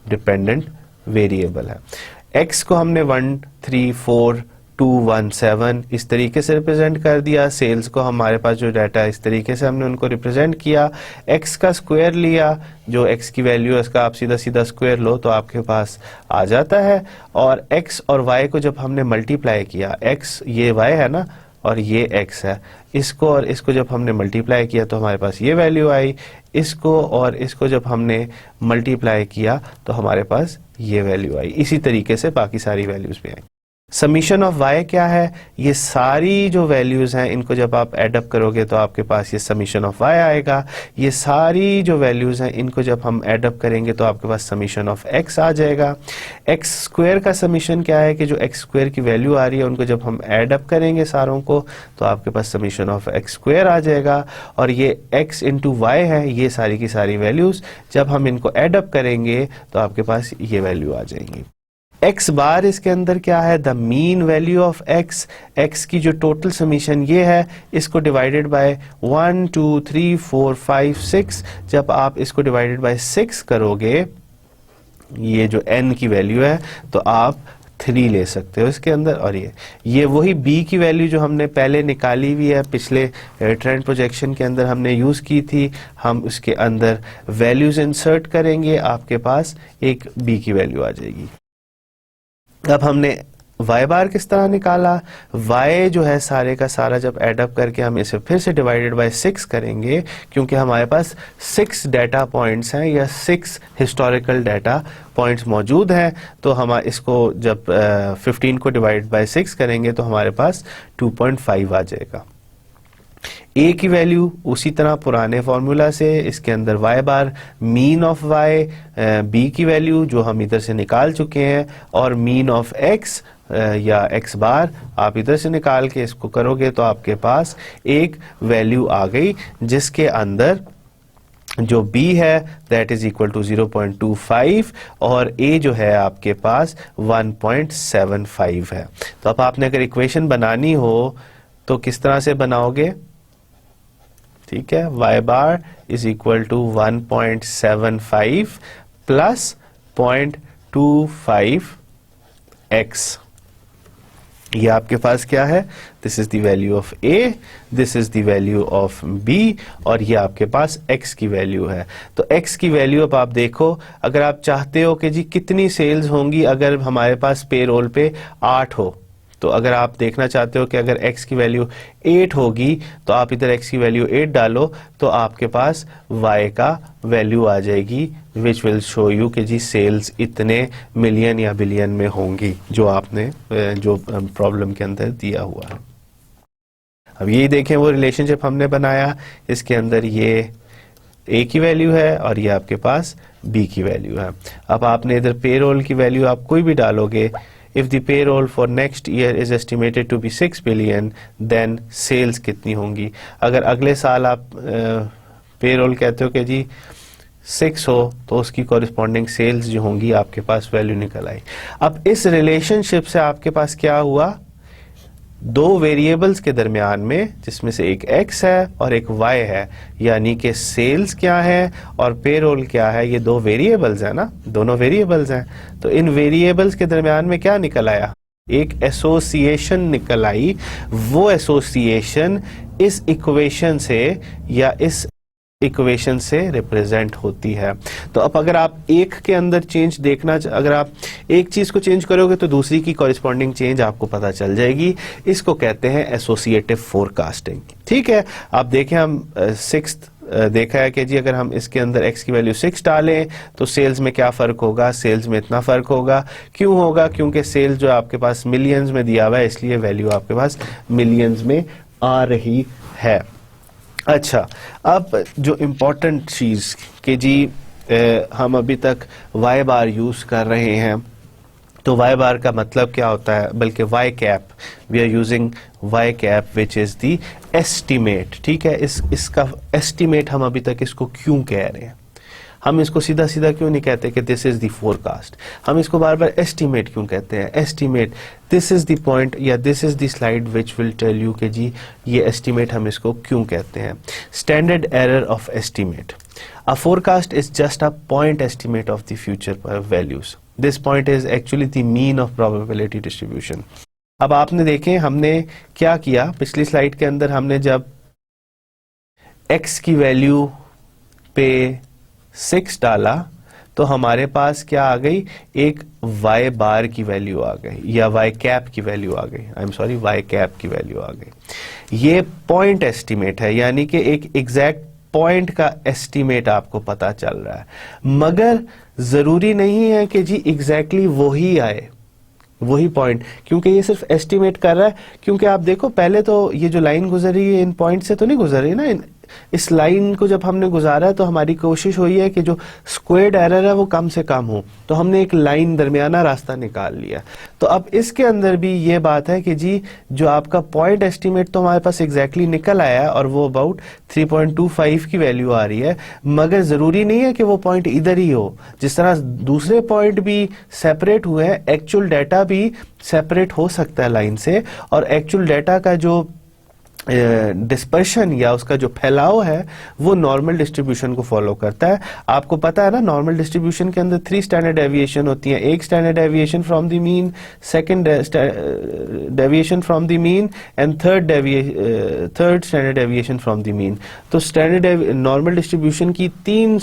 डिपेंडेंट वेरिएबल है। x को हमने 1 3 4 2 1 7 इस तरीके से रिप्रेजेंट कर दिया। सेल्स को हमारे पास जो डाटा इस तरीके से हमने उनको रिप्रेजेंट किया। x का स्क्वायर लिया, जो x की वैल्यू है इसका आप सीधा सीधा स्क्वायर लो तो आपके पास आ जाता है। और x और y को जब हमने मल्टीप्लाई किया, x ये y है ना और ये x है, इसको और इसको जब हमने मल्टीप्लाई किया तो हमारे पास ये वैल्यू आई। इसको और इसको जब हमने मल्टीप्लाई किया तो हमारे पास ये वैल्यू आई। इसी तरीके से बाकी सारी वैल्यूज भी आई। समीशन ऑफ y क्या है, ये सारी जो वैल्यूज हैं इनको जब आप एडअप करोगे तो आपके पास ये समीशन ऑफ y आएगा। ये सारी जो वैल्यूज हैं इनको जब हम एडअप करेंगे तो आपके पास समीशन ऑफ x आ जाएगा। x स्क्वायर का समीशन क्या है कि जो x स्क्वायर की वैल्यू आ रही है उनको जब हम एडअप करेंगे सारों को तो आपके पास समीशन ऑफ x स्क्वायर आ जाएगा। और ये x इंटू वाई है, ये सारी की सारी वैल्यूज जब हम इनको एडअप करेंगे तो आपके पास ये वैल्यू आ जाएंगी। x बार इसके अंदर क्या है, the mean value of x, x की जो टोटल समीशन ये है, इसको डिवाइडेड बाय 1 2 3 4 5 6, जब आप इसको डिवाइडेड बाय 6 करोगे, ये जो n की वैल्यू है तो आप 3 ले सकते हो इसके अंदर। और ये वही b की वैल्यू जो हमने पहले निकाली हुई है, पिछले ट्रेंड प्रोजेक्शन के अंदर हमने यूज की थी, हम उसके अंदर वैल्यूज इंसर्ट करेंगे, आपके पास एक b की वैल्यू आ जाएगी। अब हमने y बार किस तरह निकाला, y जो है सारे का सारा जब एडअप करके हम इसे फिर से डिवाइडेड बाय 6 करेंगे, क्योंकि हमारे पास 6 डाटा पॉइंट्स हैं या 6 हिस्टोरिकल डाटा पॉइंट्स मौजूद हैं, तो हम इसको जब 15 को डिवाइड बाय 6 करेंगे तो हमारे पास 2.5 आ जाएगा। a की वैल्यू उसी तरह पुराने फॉर्मूला से, इसके अंदर y bar mean of y, b की वैल्यू जो हम इधर से निकाल चुके हैं, और मीन ऑफ x या x बार आप इधर से निकाल के इसको करोगे तो आपके पास एक वैल्यू आ गई जिसके अंदर जो b है दैट इज इक्वल टू 0.25 और a जो है आपके पास 1.75 है। तो अब आपने अगर इक्वेशन बनानी हो तो किस तरह से बनाओगे, ठीक है, y bar is equal to 1.75 plus 0.25x। ये आपके पास क्या है, this is the value of A, this is the value of B, और ये आपके पास x की वैल्यू है। तो x की वैल्यू अब आप देखो, अगर आप चाहते हो कि जी कितनी सेल्स होंगी अगर हमारे पास पेरोल पे 8 हो, तो अगर आप देखना चाहते हो कि अगर x की वैल्यू 8 होगी तो आप इधर x की वैल्यू 8 डालो तो आपके पास y का वैल्यू आ जाएगी, विच विल शो यू कि जी सेल्स इतने मिलियन या बिलियन में होंगी जो आपने जो प्रॉब्लम के अंदर दिया हुआ है। अब यही देखें वो रिलेशनशिप हमने बनाया, इसके अंदर ये a की वैल्यू है और ये आपके पास b की वैल्यू है। अब आपने इधर पेरोल की वैल्यू आप कोई भी डालोगे, if the payroll for next year is estimated to be 6 billion, then sales कितनी होंगी। अगर अगले साल आप पेरोल कहते हो कि जी 6 हो तो उसकी कॉरिस्पॉन्डिंग सेल्स जो होंगी आपके पास वैल्यू निकल आई। अब इस रिलेशनशिप से आपके पास क्या हुआ, दो वेरिएबल्स के दरमियान में जिसमें से एक x है और एक y है, यानी कि सेल्स क्या है और पेरोल क्या है, ये दो वेरिएबल्स हैं ना, दोनों वेरिएबल्स हैं। तो इन वेरिएबल्स के दरमियान में क्या निकल आया, एक एसोसिएशन निकल आई। वो एसोसिएशन इस इक्वेशन से या इस इक्वेशन से रिप्रेजेंट होती है। तो अब अगर आप एक के अंदर चेंज देखना, अगर आप एक चीज को चेंज करोगे तो दूसरी की कॉरिस्पॉन्डिंग चेंज आपको पता चल जाएगी। इसको कहते हैं एसोसिएटिव फोरकास्टिंग। ठीक है, आप देखें हम सिक्स्थ देखा है कि जी अगर हम इसके अंदर x की वैल्यू 6 डालें तो सेल्स में क्या फर्क होगा, सेल्स में इतना फर्क होगा। क्यों होगा, क्योंकि सेल्स जो आपके पास मिलियंस में दिया हुआ है, इसलिए वैल्यू आपके पास मिलियंस में आ रही है। अच्छा, अब जो इम्पोर्टेंट चीज़ कि जी हम अभी तक y बार यूज़ कर रहे हैं, तो y बार का मतलब क्या होता है, बल्कि y cap, we are using y cap which is the estimate. ठीक है, इसका एस्टिमेट हम अभी तक इसको क्यों कह रहे हैं, हम इसको सीधा सीधा क्यों नहीं कहते कि दिस इज द फोरकास्ट, हम इसको बार बार एस्टिमेट क्यों कहते हैं। Estimate, this is the point या this is the slide which will tell you कि जी ये एस्टिमेट हम इसको क्यों कहते हैं। Standard error of estimate, a forecast is just a point estimate of the future values, this point is actually the mean of probability distribution. अब आपने देखें हमने क्या किया पिछली स्लाइड के अंदर, हमने जब x की वैल्यू पे 6 डाला तो हमारे पास क्या आ गई, एक y बार की वैल्यू आ गई या y कैप की वैल्यू आ गई, I am sorry y cap की वैल्यू आ गई। ये पॉइंट एस्टिमेट है, यानी कि एक एग्जैक्ट पॉइंट का एस्टिमेट आपको पता चल रहा है, मगर जरूरी नहीं है कि जी एग्जैक्टली वही आए, वही पॉइंट, क्योंकि ये सिर्फ एस्टिमेट कर रहा है। क्योंकि आप देखो पहले तो ये जो लाइन गुजर रही है इन पॉइंट से तो नहीं गुजर रही ना, इस लाइन को जब हमने गुजारा है तो हमारी कोशिश हुई है कि जो स्क्वायर्ड एरर है वो कम से कम हो, तो हमने एक लाइन दरमियाना रास्ता निकाल लिया। तो अब इसके अंदर भी ये बात है कि जी जो आपका पॉइंट एस्टिमेट तो हमारे पास एग्जैक्टली निकल आया है और वो अबाउट 3.25 की वैल्यू आ रही है, मगर जरूरी नहीं है कि वो पॉइंट इधर ही हो। जिस तरह दूसरे पॉइंट भी सेपरेट हुए हैं, एक्चुअल डाटा भी सेपरेट हो सकता है लाइन से, और एक्चुअल डाटा का जो डिस्पर्शन या उसका जो फैलाव है वो नॉर्मल डिस्ट्रीब्यूशन को फॉलो करता है। आपको पता है ना, नॉर्मल डिस्ट्रीब्यूशन के अंदर 3 स्टैंडर्ड डेविएशन होती हैं, एक standard deviation from the mean, second deviation from the mean and third standard deviation from the mean. तो स्टैंडर्ड नॉर्मल डिस्ट्रीब्यूशन की 3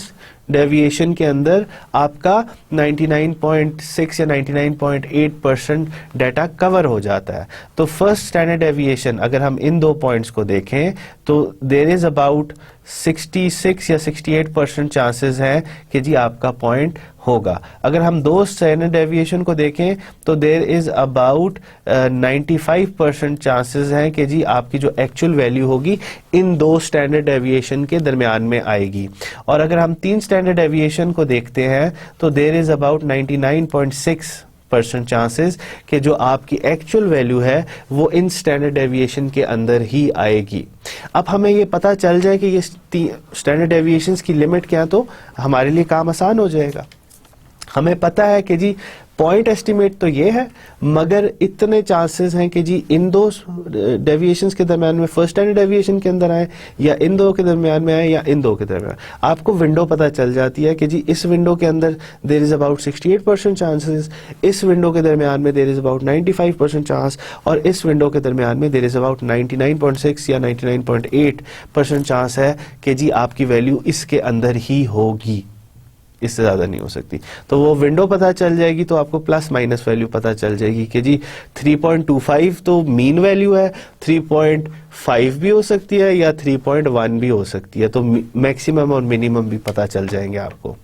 डेविएशन के अंदर आपका 99.6 या 99.8% डाटा कवर हो जाता है। तो फर्स्ट स्टैंडर्ड डेविएशन अगर हम इन 2 पॉइंट्स को देखें तो देयर इज अबाउट 66 या 68% चांसेस हैं कि जी आपका पॉइंट होगा। अगर हम 2 स्टैंडर्ड डेविएशन को देखें तो देयर इज अबाउट 95% चांसेस हैं कि जी आपकी जो एक्चुअल वैल्यू होगी इन 2 स्टैंडर्ड डेविएशन के दरमियान में आएगी। और अगर हम 3 स्टैंडर्ड डेविएशन को देखते हैं तो देयर इज अबाउट 99.6% चांसेस कि जो आपकी एक्चुअल वैल्यू है वो इन स्टैंडर्ड डेविएशन के अंदर ही आएगी। अब हमें ये पता चल जाए कि ये स्टैंडर्ड डेविएशंस की लिमिट क्या है तो हमारे लिए काम आसान हो जाएगा। हमें पता है कि जी पॉइंट एस्टिमेट तो ये है, मगर इतने चांसेस हैं कि जी इन दो डेविएशंस के दरमियान में फर्स्ट स्टैंडर्ड डेविएशन के अंदर आए, या इन दो के दरमियान में आए, या इन दो के दरमियान। आपको विंडो पता चल जाती है कि जी इस विंडो के अंदर देयर इज अबाउट 68% चांसेस, इस विंडो के दरमियान में देयर इज अबाउट 95% चांस, और इस विंडो के दरमियान में देयर इज अबाउट 99.6 या 99.8% चांस है कि जी आपकी वैल्यू इसके अंदर ही होगी, इससे ज्यादा नहीं हो सकती। तो वो विंडो पता चल जाएगी तो आपको प्लस माइनस वैल्यू पता चल जाएगी कि जी 3.25 तो मीन वैल्यू है, 3.5 भी हो सकती है या 3.1 भी हो सकती है, तो मैक्सिमम और मिनिमम भी पता चल जाएंगे आपको।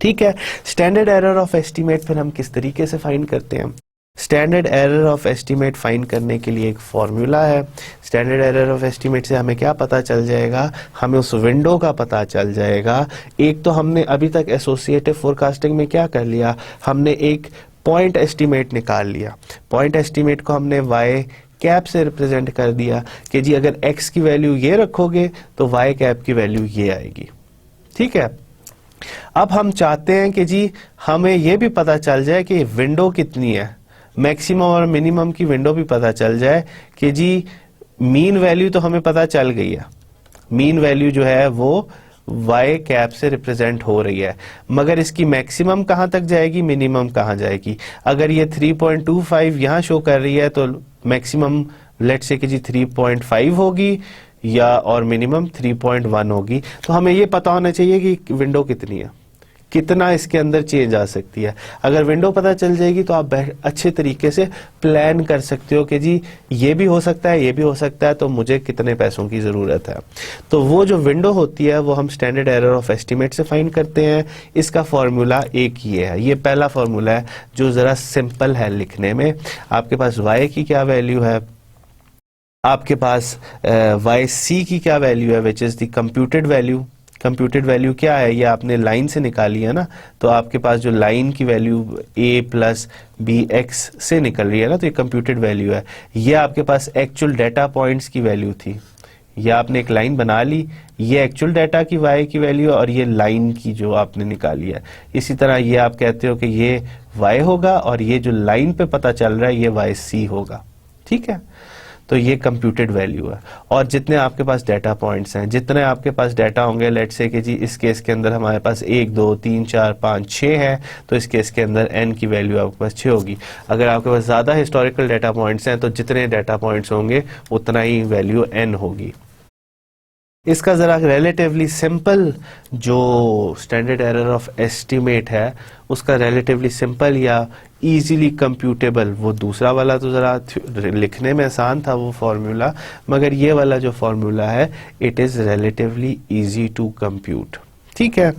ठीक है, स्टैंडर्ड एरर ऑफ एस्टीमेट फिर हम किस तरीके से फाइंड करते हैं? Standard error of estimate find करने के लिए एक फॉर्मूला है। स्टैंडर्ड एरर ऑफ एस्टीमेट से हमें क्या पता चल जाएगा? हमें उस विंडो का पता चल जाएगा। एक तो हमने अभी तक एसोसिएटिव फोरकास्टिंग में क्या कर लिया, हमने एक पॉइंट एस्टीमेट निकाल लिया। पॉइंट एस्टीमेट को हमने वाई कैप से रिप्रेजेंट कर दिया कि जी अगर एक्स की वैल्यू ये रखोगे तो वाई कैप की वैल्यू ये आएगी। ठीक है, अब हम चाहते हैं कि जी हमें ये भी पता चल जाए कि विंडो कितनी है, मैक्सिमम और मिनिमम की विंडो भी पता चल जाए कि जी मीन वैल्यू तो हमें पता चल गई है, मीन वैल्यू जो है वो वाई कैप से रिप्रेजेंट हो रही है, मगर इसकी मैक्सिमम कहां तक जाएगी, मिनिमम कहां जाएगी? अगर ये 3.25 यहां शो कर रही है तो मैक्सिमम लेट्स से कि जी 3.5 होगी या और मिनिमम 3.1 होगी। तो हमें ये पता होना चाहिए कि विंडो कितनी है, कितना इसके अंदर चेंज आ सकती है। अगर विंडो पता चल जाएगी तो आप अच्छे तरीके से प्लान कर सकते हो कि जी ये भी हो सकता है, ये भी हो सकता है, तो मुझे कितने पैसों की जरूरत है। तो वो जो विंडो होती है वो हम स्टैंडर्ड एरर ऑफ एस्टीमेट से फाइंड करते हैं। इसका फॉर्मूला एक ही है, ये पहला फॉर्मूला है जो जरा सिंपल है लिखने में। आपके पास वाई की क्या वैल्यू है, आपके पास वाई सी की क्या वैल्यू है, which is the computed value. Computed value क्या है, ये आपने लाइन से निकाली है ना, तो आपके पास जो लाइन की value a plus B X से निकल रही है ना, तो ये कंप्यूटेड वैल्यू है। ये आपके पास एक्चुअल डाटा पॉइंट्स की वैल्यू थी, ये आपने एक लाइन बना ली, ये एक्चुअल डाटा की y की वैल्यू और ये लाइन की जो आपने निकाली है। इसी तरह ये आप कहते हो कि ये y होगा और ये जो लाइन पे पता चल रहा है ये yc होगा। ठीक है, तो ये कंप्यूटेड वैल्यू है। और जितने आपके पास डाटा पॉइंट्स हैं, जितने आपके पास डाटा होंगे, लेट्स से कि जी इस केस के अंदर हमारे पास 1 2 3 4 5 6 है, तो इस केस के अंदर n की वैल्यू आपके पास 6 होगी। अगर आपके पास ज़्यादा हिस्टोरिकल डाटा पॉइंट्स हैं तो जितने डाटा पॉइंट्स होंगे उतना ही वैल्यू n होगी। इसका ज़रा रिलेटिवली सिंपल जो स्टैंडर्ड एरर ऑफ एस्टीमेट है उसका रिलेटिवली सिंपल या इजीली कंप्यूटेबल, वो दूसरा वाला तो ज़रा लिखने में आसान था वो फॉर्मूला, मगर ये वाला जो फॉर्मूला है it is relatively easy to compute. ठीक है,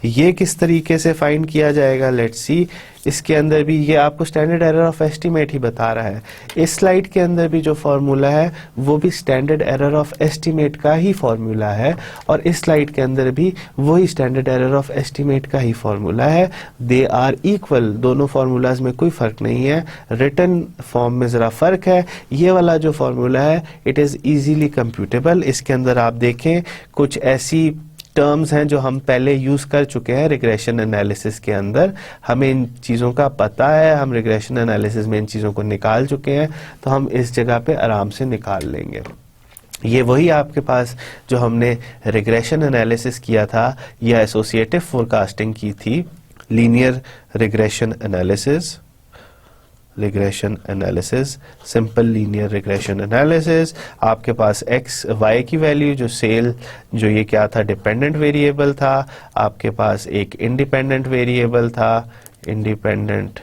ये किस तरीके से फाइंड किया जाएगा, लेट्स सी। इसके अंदर भी ये आपको स्टैंडर्ड एरर ऑफ एस्टीमेट ही बता रहा है। इस स्लाइड के अंदर भी जो फॉर्मूला है वो भी स्टैंडर्ड एरर ऑफ एस्टीमेट का ही फॉर्मूला है, और इस स्लाइड के अंदर भी वही स्टैंडर्ड एरर ऑफ एस्टीमेट का ही फॉर्मूला है। दे आर इक्वल, दोनों फार्मूलाज में कोई फर्क नहीं है, रिटन फॉर्म में जरा फर्क है। ये वाला जो फॉर्मूला है इट इज इजीली कंप्यूटेबल। इसके अंदर आप देखें कुछ ऐसी टर्म्स हैं जो हम पहले यूज कर चुके हैं रिग्रेशन एनालिसिस के अंदर, हमें इन चीज़ों का पता है, हम रिग्रेशन एनालिसिस में इन चीज़ों को निकाल चुके हैं, तो हम इस जगह पे आराम से निकाल लेंगे। ये वही आपके पास जो हमने रिग्रेशन एनालिसिस किया था या एसोसिएटिव फोरकास्टिंग की थी, linear regression analysis, simple linear regression analysis. आपके पास x y की वैल्यू जो सेल जो ये क्या था, डिपेंडेंट वेरिएबल था, आपके पास एक इंडिपेंडेंट वेरिएबल था, इंडिपेंडेंट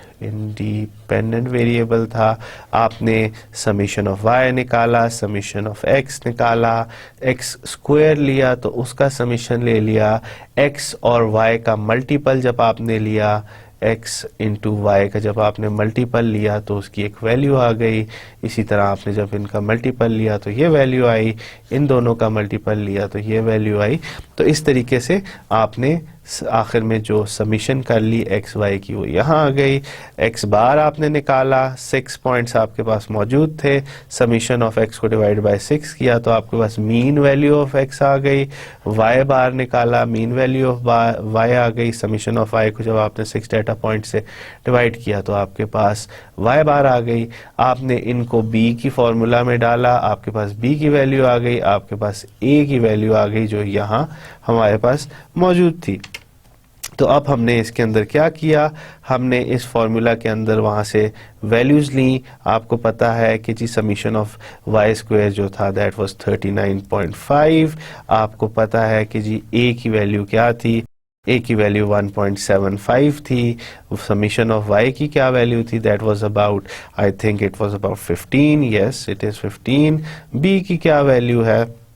वेरिएबल था। आपने समीशन ऑफ y निकाला, समीशन ऑफ x निकाला, x स्क्वायर लिया तो उसका समीशन ले लिया, x और y का मल्टीपल जब आपने लिया, x इंटू वाई का जब आपने मल्टीपल लिया तो उसकी एक वैल्यू आ गई। इसी तरह आपने जब इनका मल्टीपल लिया तो ये वैल्यू आई, इन दोनों का मल्टीपल लिया तो ये वैल्यू आई। तो इस तरीके से आपने आखिर में जो समीशन कर ली एक्स वाई की वो यहाँ आ गई, एक्स बार आपने निकाला, 6 पॉइंट्स आपके पास मौजूद थे, समीशन ऑफ एक्स को डिवाइड बाय 6 किया तो आपके पास मीन वैल्यू ऑफ एक्स आ गई, वाई बार निकाला, मीन वैल्यू ऑफ वाई आ गई, समीशन ऑफ वाई को जब आपने 6 डाटा पॉइंट से डिवाइड किया तो आपके पास वाई बार आ गई, आपने इनको बी की फॉर्मूला में डाला, आपके पास बी की वैल्यू आ गई, आपके पास ए की वैल्यू आ गई जो यहाँ हमारे पास मौजूद थी। तो अब हमने इसके अंदर क्या किया, हमने इस फॉर्मूला के अंदर वहाँ से वैल्यूज़ ली। आपको पता है कि जी समीशन ऑफ वाई स्क्वायर जो था दैट वाज 39.5। आपको पता है कि जी ए की वैल्यू क्या थी, ए की वैल्यू 1.75 थी, समीशन ऑफ वाई की क्या वैल्यू थी, that was about, I think it was about 15, yes it is 15। B की क्या वैल्यू है,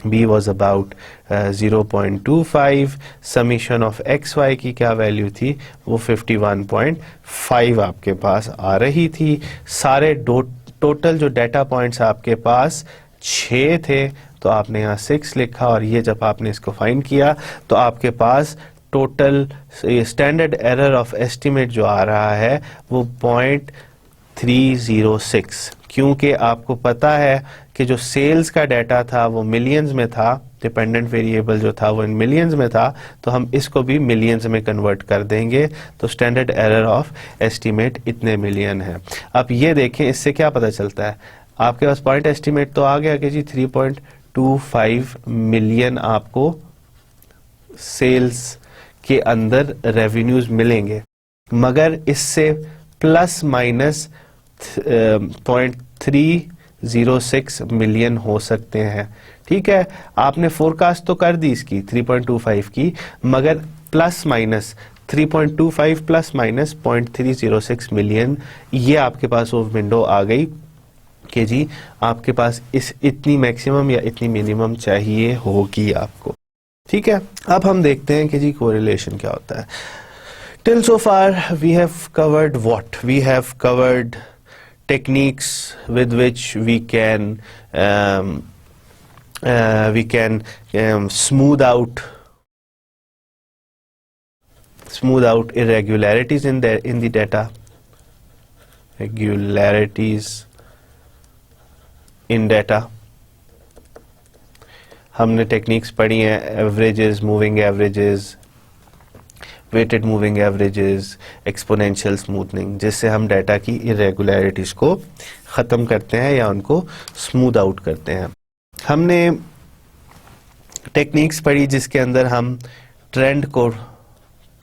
B was about 0.25, summation of X Y की क्या वैल्यू थी, वो 51.5 आपके पास आ रही थी। सारे टोटल जो डाटा पॉइंट्स आपके पास 6 थे तो आपने यहाँ 6 लिखा, और ये जब आपने इसको फाइंड किया तो आपके पास total standard error of estimate जो आ रहा है वो 0.306, क्योंकि आपको पता है कि जो सेल्स का डाटा था वो मिलियंस में था, डिपेंडेंट वेरिएबल जो था वो इन मिलियंस में था, तो हम इसको भी मिलियंस में कन्वर्ट कर देंगे, तो स्टैंडर्ड एरर ऑफ एस्टिमेट इतने मिलियन है। अब ये देखें इससे क्या पता चलता है, आपके पास पॉइंट एस्टिमेट तो आ गया कि जी 3.25 मिलियन आपको सेल्स के अंदर रेवेन्यूज मिलेंगे, मगर इससे प्लस माइनस 0.306 मिलियन हो सकते हैं। ठीक है, आपने फोरकास्ट तो कर दी इसकी 3.25 की, मगर plus minus 3.25 plus minus 0.306 million, ये आपके पास वो विंडो आ गई कि जी आपके पास इतनी मैक्सिमम या इतनी मिनिमम चाहिए होगी आपको। ठीक है, अब हम देखते हैं कि जी कोरिलेशन क्या होता है। Till so far we have covered what, we have covered techniques with which we can smooth out irregularities in the data, regularities in data। हमने टेक्निक्स पढ़ी हैं, averages, moving averages, weighted moving averages, exponential smoothening, जिससे हम डाटा की इरेगुलरिटीज को ख़त्म करते हैं या उनको स्मूथ आउट करते हैं। हमने टेक्निक्स पढ़ी जिसके अंदर हम ट्रेंड को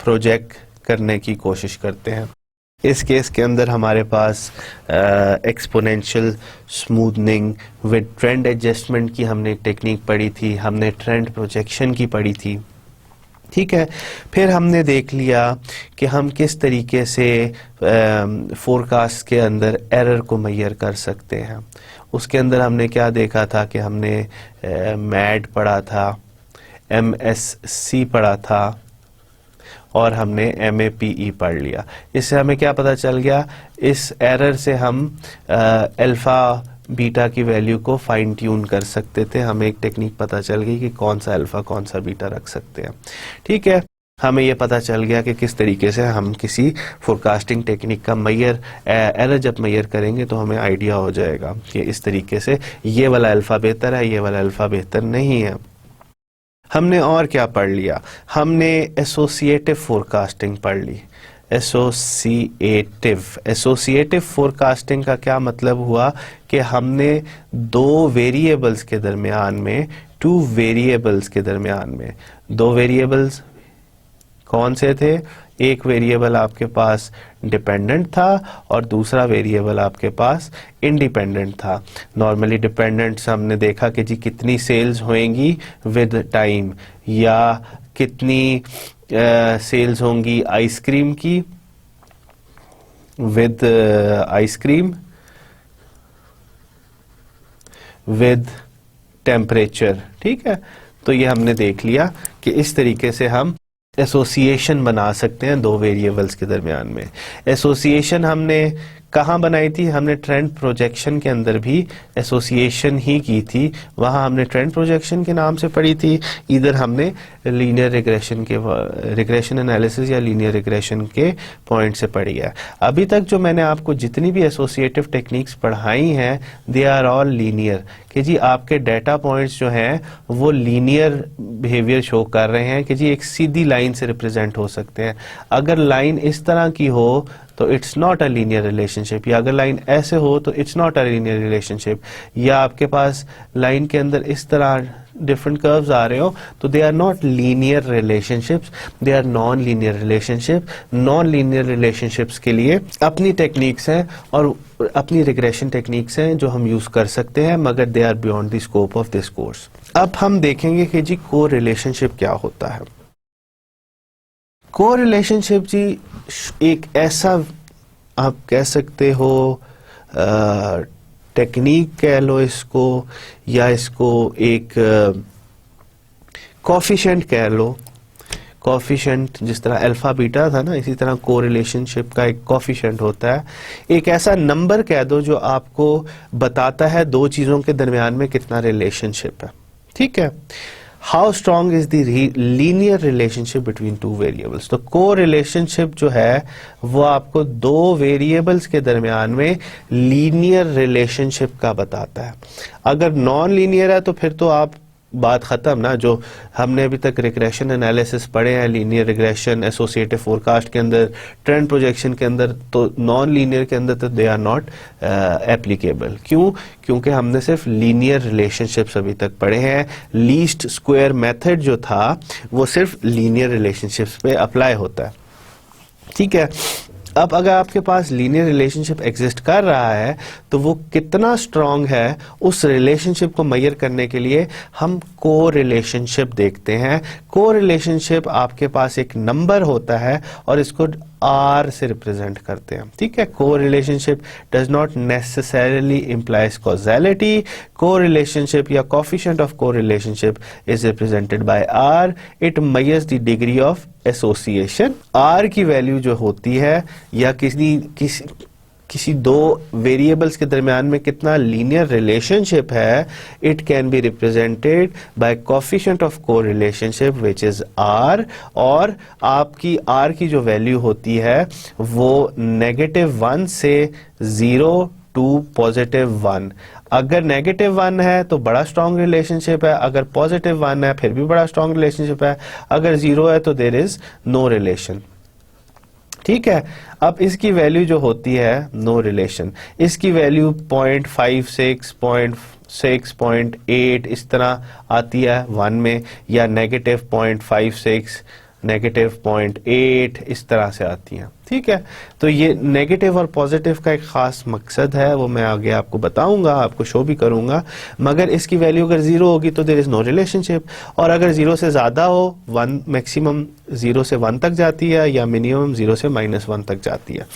प्रोजेक्ट करने की कोशिश करते हैं। इस केस के अंदर हमारे पास exponential smoothing with trend adjustment की हमने टेक्निक पढ़ी थी, हमने ट्रेंड प्रोजेक्शन की पढ़ी थी। ठीक है, फिर हमने देख लिया कि हम किस तरीके से फोरकास्ट के अंदर एरर को मैयर कर सकते हैं। उसके अंदर हमने क्या देखा था कि हमने मैड पढ़ा था, MSC पढ़ा था और हमने MAPE पढ़ लिया। इससे हमें क्या पता चल गया, इस एरर से हम अल्फा बीटा की वैल्यू को फाइन ट्यून कर सकते थे। हमें एक टेक्निक पता चल गई कि कौन सा अल्फा कौन सा बीटा रख सकते हैं। ठीक है, हमें ये पता चल गया कि किस तरीके से हम किसी फोरकास्टिंग टेक्निक का एरर जब मैयर करेंगे तो हमें आइडिया हो जाएगा कि इस तरीके से ये वाला अल्फा बेहतर है, ये वाला अल्फा बेहतर नहीं है। हमने और क्या पढ़ लिया, हमने एसोसिएटिव फोरकास्टिंग पढ़ ली। एसोसिएटिव फोरकास्टिंग का क्या मतलब हुआ कि हमने दो वेरिएबल्स के दरमियान में, दो वेरिएबल्स कौन से थे, एक वेरिएबल आपके पास डिपेंडेंट था और दूसरा वेरिएबल आपके पास इंडिपेंडेंट था। नॉर्मली डिपेंडेंट हमने देखा कि जी कितनी सेल्स होंगी विद टाइम, या कितनी सेल्स होंगी आइसक्रीम की विद आइसक्रीम विद टेम्परेचर। ठीक है, तो ये हमने देख लिया कि इस तरीके से हम एसोसिएशन बना सकते हैं दो वेरिएबल्स के दरमियान में। एसोसिएशन हमने कहाँ बनाई थी? हमने ट्रेंड प्रोजेक्शन के अंदर भी एसोसिएशन ही की थी, वहाँ हमने ट्रेंड प्रोजेक्शन के नाम से पढ़ी थी, इधर हमने लीनियर रिग्रेशन के रिग्रेशन एनालिसिस या लीनियर रिग्रेशन के पॉइंट से पढ़ी है। अभी तक जो मैंने आपको जितनी भी एसोसिएटिव टेक्निक्स पढ़ाई हैं दे आर ऑल लीनियर, कि जी आपके डाटा पॉइंट्स जो हैं वो लीनियर बिहेवियर शो कर रहे हैं, कि जी एक सीधी लाइन से रिप्रेजेंट हो सकते हैं। अगर लाइन इस तरह की हो तो it's not a linear relationship, या अगर लाइन ऐसे हो तो it's not a linear relationship, या आपके पास लाइन के अंदर इस तरह डिफरेंट कर्व्स आ रहे हो तो they are not linear relationships, they are non linear relationship. Non linear relationships के लिए अपनी टेक्निक्स हैं और अपनी रिग्रेशन टेक्निक्स हैं जो हम यूज कर सकते हैं, मगर they are beyond the scope of this course. अब हम देखेंगे कि जी को रिलेशनशिप क्या होता है। को रिलेशनशिप जी एक ऐसा आप कह सकते हो टेक्निक कह लो इसको, या इसको एक कॉफिशेंट कह लो। कॉफिशेंट जिस तरह अल्फा बीटा था ना, इसी तरह को रिलेशनशिप का एक कॉफिशेंट होता है। एक ऐसा नंबर कह दो जो आपको बताता है दो चीजों के दरमियान में कितना रिलेशनशिप है, ठीक है। How strong is the linear relationship between two variables. तो को रिलेशनशिप जो है वो आपको दो वेरिएबल्स के दरमियान में लीनियर रिलेशनशिप का बताता है। अगर नॉन लीनियर है तो फिर तो आप बात खत्म ना। जो हमने अभी तक रिग्रेशन एनालिसिस पढ़े हैं, लीनियर रिग्रेशन, एसोसिएटिव फोरकास्ट के अंदर, ट्रेंड प्रोजेक्शन के अंदर, तो नॉन लीनियर के अंदर तो दे आर नॉट एप्लीकेबल। क्यों? क्योंकि हमने सिर्फ लीनियर रिलेशनशिप्स अभी तक पढ़े हैं। लीस्ट स्क्वायर मेथड जो था वो सिर्फ लीनियर रिलेशनशिप्स पे अप्लाई होता है, ठीक है। अब अगर आपके पास लीनियर रिलेशनशिप एग्जिस्ट कर रहा है तो वो कितना स्ट्रांग है उस रिलेशनशिप को मेजर करने के लिए हम को रिलेशनशिप देखते हैं। को रिलेशनशिप आपके पास एक नंबर होता है और इसको आर से रिप्रेजेंट करते हैं, ठीक है। Co relationship does not necessarily implies causality. Co relationship या coefficient of co relationship is represented by R. It measures the degree of association. R की वैल्यू जो होती है, या किसी दो वेरिएबल्स के दरमियान में कितना लीनियर रिलेशनशिप है, it can be represented by coefficient of co relationship which is are. और आपकी आर की जो वैल्यू होती है वो -1 से 0 टू +1। अगर -1 है तो बड़ा स्ट्रॉन्ग रिलेशनशिप है, अगर +1 है फिर भी बड़ा स्ट्रॉन्ग रिलेशनशिप है, अगर 0 है तो देयर इज नो रिलेशन, ठीक है। अब इसकी वैल्यू जो होती है नो रिलेशन, इसकी वैल्यू 0.56, 0.6, 0.8 इस तरह आती है 1 में, या -0.56, -0.8 इस तरह से आती हैं, ठीक है। तो ये नेगेटिव और पॉजिटिव का एक खास मकसद है, वो मैं आगे आपको बताऊंगा, आपको शो भी करूंगा। मगर इसकी वैल्यू अगर 0 होगी तो देयर इज नो रिलेशनशिप, और अगर 0 से ज्यादा हो, 1 मैक्सिमम 0 से 1 तक जाती है, या मिनिमम 0 से -1 तक जाती है।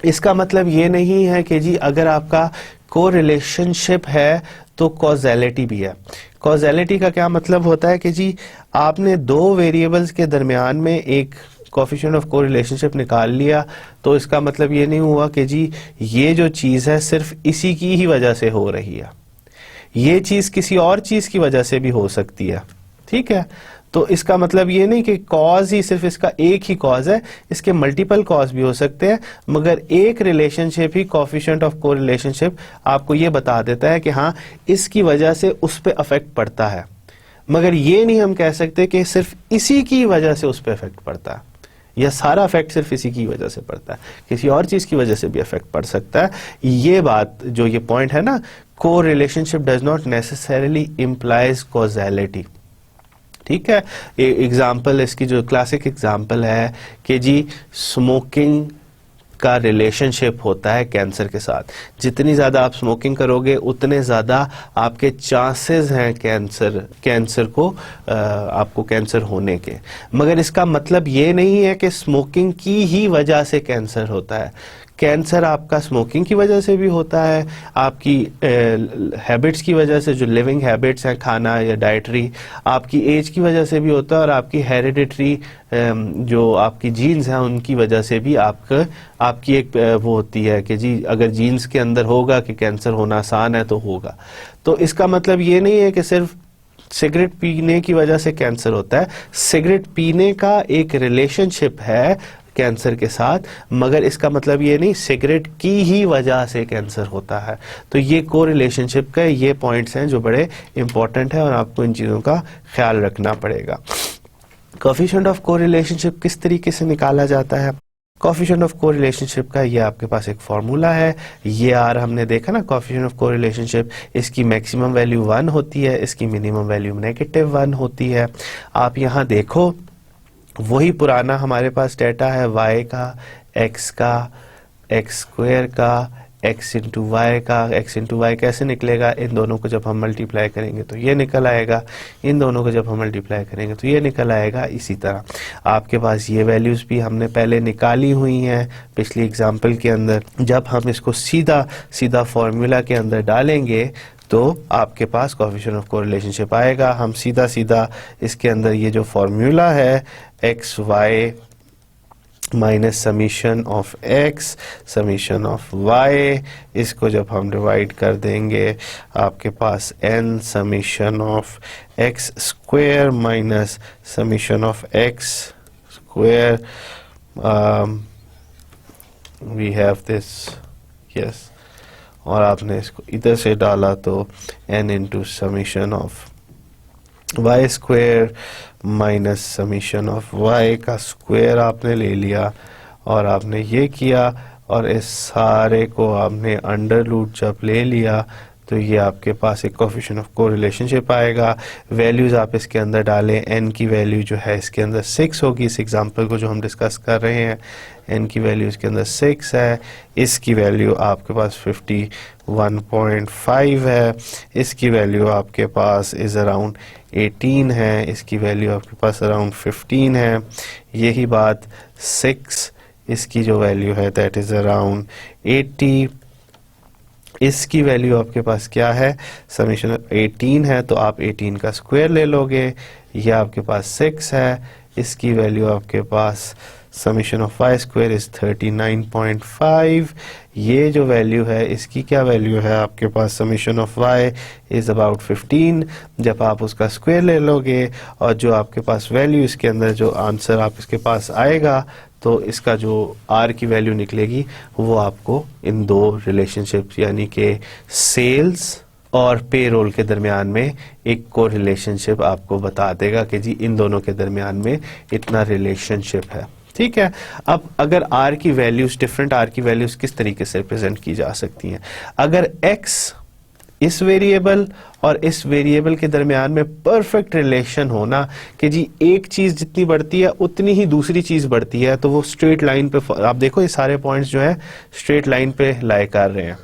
इसका मतलब ये नहीं है कि जी अगर आपका को रिलेशनशिप है तो कॉजेलिटी भी है। कॉजेलिटी का क्या मतलब होता है कि जी आपने दो वेरिएबल्स के दरमियान में एक कोफिशिएंट ऑफ को रिलेशनशिप निकाल लिया, तो इसका मतलब ये नहीं हुआ कि जी ये जो चीज है सिर्फ इसी की ही वजह से हो रही है, ये चीज किसी और चीज की वजह से भी हो सकती है, ठीक है। तो इसका मतलब ये नहीं कि कॉज ही सिर्फ इसका एक ही कॉज है, इसके मल्टीपल कॉज भी हो सकते हैं, मगर एक relationship he coefficient of co relationship आपको ये बता देता है कि हाँ इसकी वजह से उस पर अफेक्ट पड़ता है। मगर ये नहीं हम कह सकते कि सिर्फ इसी की वजह से उस पर अफेक्ट पड़ता है, या सारा अफेक्ट सिर्फ इसी की वजह से पड़ता है, किसी और चीज की वजह से भी अफेक्ट पड़ सकता है। ये बात जो ये पॉइंट है ना, को relationship does not necessarily implies causality, ठीक है। एग्जाम्पल इसकी जो क्लासिक एग्जाम्पल है कि जी स्मोकिंग का रिलेशनशिप होता है कैंसर के साथ। जितनी ज्यादा आप स्मोकिंग करोगे उतने ज्यादा आपके चांसेस हैं कैंसर को आपको कैंसर होने के। मगर इसका मतलब ये नहीं है कि स्मोकिंग की ही वजह से कैंसर होता है। कैंसर आपका स्मोकिंग की वजह से भी होता है, आपकी हैबिट्स की वजह से, जो लिविंग हैबिट्स हैं, खाना या डाइटरी, आपकी एज की वजह से भी होता है, और आपकी हेरिडिटरी जो आपकी जीन्स हैं उनकी वजह से भी आपकी एक वो होती है कि जी अगर जीन्स के अंदर होगा कि कैंसर होना आसान है तो होगा। तो इसका मतलब ये नहीं है कि सिर्फ सिगरेट पीने की वजह से कैंसर होता है। सिगरेट पीने का एक रिलेशनशिप है कैंसर के साथ, मगर इसका मतलब ये नहीं सिगरेट की ही वजह से कैंसर होता है। तो ये को रिलेशनशिप का ये पॉइंट्स हैं जो बड़े इंपॉर्टेंट हैं और आपको इन चीज़ों का ख्याल रखना पड़ेगा। कोएफिशिएंट ऑफ को रिलेशनशिप किस तरीके से निकाला जाता है? कोएफिशिएंट ऑफ को रिलेशनशिप का ये आपके पास एक फॉर्मूला है, ये आर हमने देखा ना, कोएफिशिएंट ऑफ को रिलेशनशिप, इसकी मैक्सिमम वैल्यू 1 होती है, इसकी मिनिमम वैल्यू -1 होती है। आप यहाँ देखो वही पुराना हमारे पास डेटा है y का, x का, x स्क्वायर का, x इंटू वाई का। x इंटू वाई कैसे निकलेगा? इन दोनों को जब हम मल्टीप्लाई करेंगे तो ये निकल आएगा, इन दोनों को जब हम मल्टीप्लाई करेंगे तो ये निकल आएगा। इसी तरह आपके पास ये वैल्यूज़ भी हमने पहले निकाली हुई हैं पिछली एग्जाम्पल के अंदर। जब हम इसको सीधा सीधा फॉर्मूला के अंदर डालेंगे तो आपके पास कोएफिशिएंट ऑफ कोरिलेशनशिप आएगा। हम सीधा सीधा इसके अंदर ये जो फॉर्मूला है X Y minus summation of X summation of Y, इसको जब हम डिवाइड कर देंगे आपके पास n summation of X square minus summation of X square, we have this, yes, और आपने इसको इधर से डाला तो n into summation of Y square minus summation of Y का स्क्वायर आपने ले लिया और आपने ये किया और इस सारे को आपने अंडर रूट जब ले लिया तो ये आपके पास एक कोएफिशिएंट ऑफ कोरिलेशनशिप आएगा। वैल्यूज़ आप इसके अंदर डालें, n की वैल्यू जो है इसके अंदर 6 होगी। इस एग्जांपल को जो हम डिस्कस कर रहे हैं n की वैल्यू इसके अंदर 6 है, इसकी वैल्यू आपके पास 51.5 है, इसकी वैल्यू आपके पास इज़ अराउंड 18 है, इसकी वैल्यू आपके पास अराउंड 15 है। यही बात 6 इसकी जो वैल्यू है दैट इज़ अराउंड 80, इसकी वैल्यू आपके पास क्या है, समीशन 18 है तो आप 18 का स्क्वायर ले लोगे, यह आपके पास 6 है, इसकी वैल्यू आपके पास summation of Y square is 39.5, ये जो वैल्यू है इसकी क्या वैल्यू है आपके पास, summation of Y is about 15। जब आप उसका स्क्वायर ले लोगे और जो आपके पास वैल्यू इसके अंदर जो आंसर आप इसके पास आएगा तो इसका जो आर की वैल्यू निकलेगी वो आपको इन दो रिलेशनशिप्स यानी कि सेल्स और पेरोल के दरमियान में एक को रिलेशनशिप आपको बता देगा कि जी इन दोनों के दरमियान में इतना रिलेशनशिप है। ठीक है, अब अगर आर की वैल्यूज, डिफरेंट आर की वैल्यूज किस तरीके से रिप्रेजेंट की जा सकती हैं? अगर एक्स इस वेरिएबल और इस वेरिएबल के दरमियान में परफेक्ट रिलेशन होना कि जी एक चीज जितनी बढ़ती है उतनी ही दूसरी चीज बढ़ती है, तो वो स्ट्रेट लाइन पे, आप देखो ये सारे पॉइंट्स जो है स्ट्रेट लाइन पे लाई कर रहे हैं,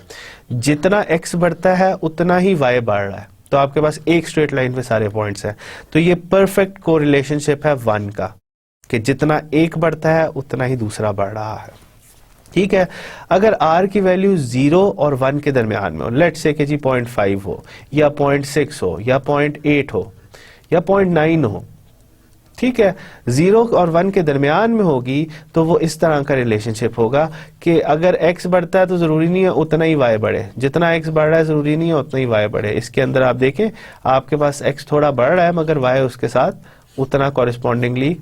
जितना x बढ़ता है उतना ही y बढ़ रहा है, तो आपके पास एक स्ट्रेट लाइन पे सारे पॉइंट्स हैं। तो ये परफेक्ट को रिलेशनशिप है 1 का कि जितना एक बढ़ता है उतना ही दूसरा बढ़ रहा है। ठीक है, अगर r की वैल्यू 0 और 1 के दरमियान में हो, लेट्स से कि जी 0.5 हो या 0.6 हो या 0.8 हो या 0.9 हो, ठीक है, 0 और 1 के दरमियान में होगी तो वो इस तरह का रिलेशनशिप होगा कि अगर x बढ़ता है तो जरूरी नहीं है उतना ही y बढ़े, जितना x बढ़ रहा है जरूरी नहीं है उतना ही y बढ़े। इसके अंदर आप देखें आपके पास x थोड़ा बढ़ रहा है मगर y उसके साथ उतना कॉरेस्पॉन्डिंगली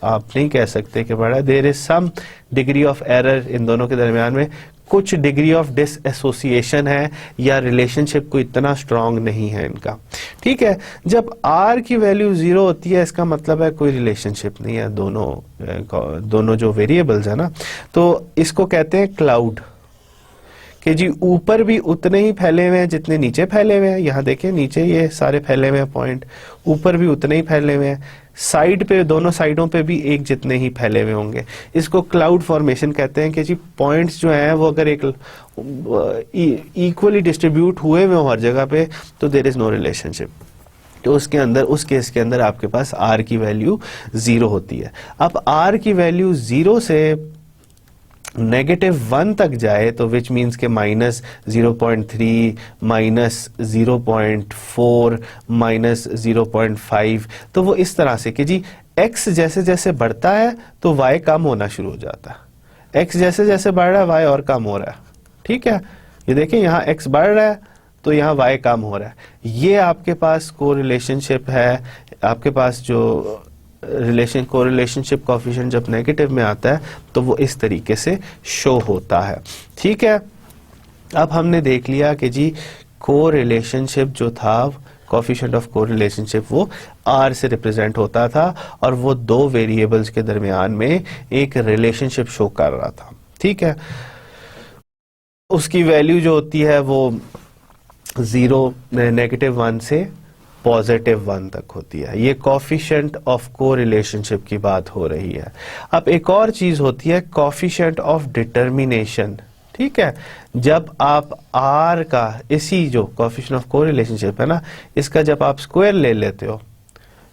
आप नहीं कह सकते कि बढ़ा। There is some degree of error in दोनों के दरमियान में, कुछ डिग्री ऑफ डिसएसोसिएशन है या रिलेशनशिप को इतना स्ट्रांग नहीं है इनका। ठीक है, जब r की वैल्यू 0 होती है इसका मतलब है कोई रिलेशनशिप नहीं है, दोनों जो वेरिएबल्स है ना, तो इसको कहते हैं क्लाउड कि जी ऊपर भी उतने ही फैले हुए हैं जितने नीचे फैले हुए हैं। यहाँ देखें नीचे ये सारे फैले हुए हैं पॉइंट, ऊपर भी उतने ही फैले हुए हैं, साइड पे दोनों साइडों पे भी एक जितने ही फैले हुए होंगे। इसको क्लाउड फॉर्मेशन कहते हैं कि जी पॉइंट्स जो हैं वो अगर एक इक्वली डिस्ट्रीब्यूट हुए हुए हो हर जगह पे तो देयर इज नो रिलेशनशिप। तो उसके अंदर, उस केस के अंदर आपके पास r की वैल्यू 0 होती है। अब r की वैल्यू 0 से -1 तक जाए तो विच मीन्स के -0.3, -0.4, -0.5, तो वो इस तरह से कि जी x जैसे जैसे बढ़ता है तो y कम होना शुरू हो जाता है, x जैसे जैसे बढ़ रहा है y और कम हो रहा है। ठीक है, ये देखें यहाँ x बढ़ रहा है तो यहाँ y कम हो रहा है। ये आपके पास को रिलेशनशिप है, आपके पास जो कोरिलेशनशिप कोएफिशिएंट जब नेगेटिव में आता है तो वो इस तरीके से शो होता है। ठीक है, अब हमने देख लिया कि जी कोरिलेशनशिप जो था, कोएफिशिएंट ऑफ कोरिलेशनशिप, वो r से रिप्रेजेंट होता था और वो दो वेरिएबल्स के दरमियान में एक रिलेशनशिप शो कर रहा था। ठीक है, उसकी वैल्यू जो होती है वो 0, -1 से +1 तक होती है। ये कोएफिशिएंट ऑफ कोरिलेशनशिप की बात हो रही है। अब एक और चीज होती है कोएफिशिएंट ऑफ डिटर्मिनेशन। ठीक है, जब आप r का, इसी जो कोएफिशिएंट ऑफ कोरिलेशनशिप है ना, इसका जब आप स्क्वायर ले लेते हो,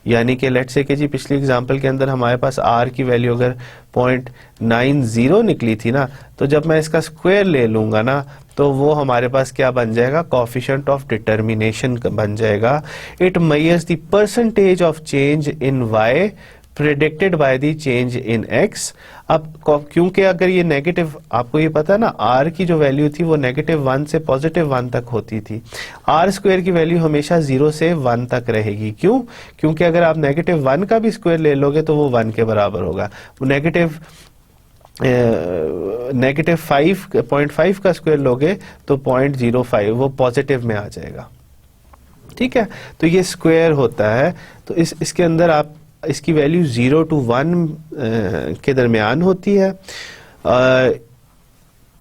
यानी कि लेट्स से कि जी पिछली एग्जांपल के अंदर हमारे पास r की वैल्यू अगर 0.90 निकली थी ना, तो जब मैं इसका स्क्वायर ले लूंगा ना तो वो हमारे पास क्या बन जाएगा, कोएफिशिएंट ऑफ डिटर्मिनेशन बन जाएगा। It measures the percentage of change in y predicted by the change in x। अब क्योंकि अगर ये नेगेटिव, आपको ये पता है ना, r की जो वैल्यू थी वो -1 से +1 तक होती थी, r स्क्वायर की वैल्यू हमेशा 0 से 1 तक रहेगी। क्यों? क्योंकि अगर आप -1 का भी स्क्वायर ले लोगे तो वो 1 के बराबर होगा। वो -0.5 का स्क्वायर लोगे तो 0.05 वो पॉजिटिव में आ जाएगा। ठीक है, तो ये स्क्वायर होता है। तो इसके अंदर आप इसकी वैल्यू 0 to 1 के दरमियान होती है।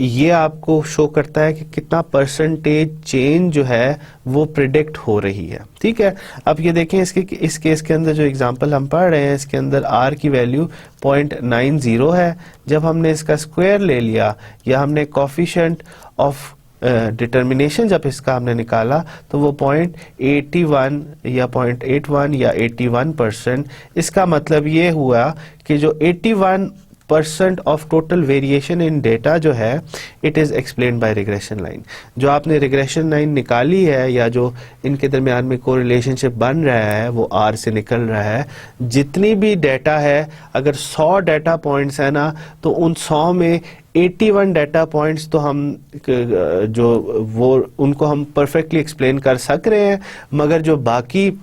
ये आपको शो करता है कि कितना परसेंटेज चेंज जो है वो प्रिडिक्ट हो रही है। ठीक है, अब ये देखें इस केस के अंदर जो एग्जांपल हम पढ़ रहे हैं, इसके अंदर r की वैल्यू 0.90 है। जब हमने इसका स्क्वायर ले लिया या हमने कोएफिशिएंट ऑफ डिटर्मिनेशन जब इसका हमने निकाला तो वो 0.81 या 0.81 या 81%। इसका मतलब ये हुआ कि जो 81% of total variation in data जो है, it is explained bye regression line. जो आपने रिग्रेशन लाइन निकाली है या जो इनके दरमियान में कोरिलेशनशिप बन रहा है वो r से निकल रहा है। जितनी भी डेटा है, अगर 100 डेटा पॉइंट्स है ना, तो उन 100 में 81 डेटा पॉइंट्स तो हम जो वो उनको हम परफेक्टली एक्सप्लेन कर सक रहे हैं, मगर जो बाकी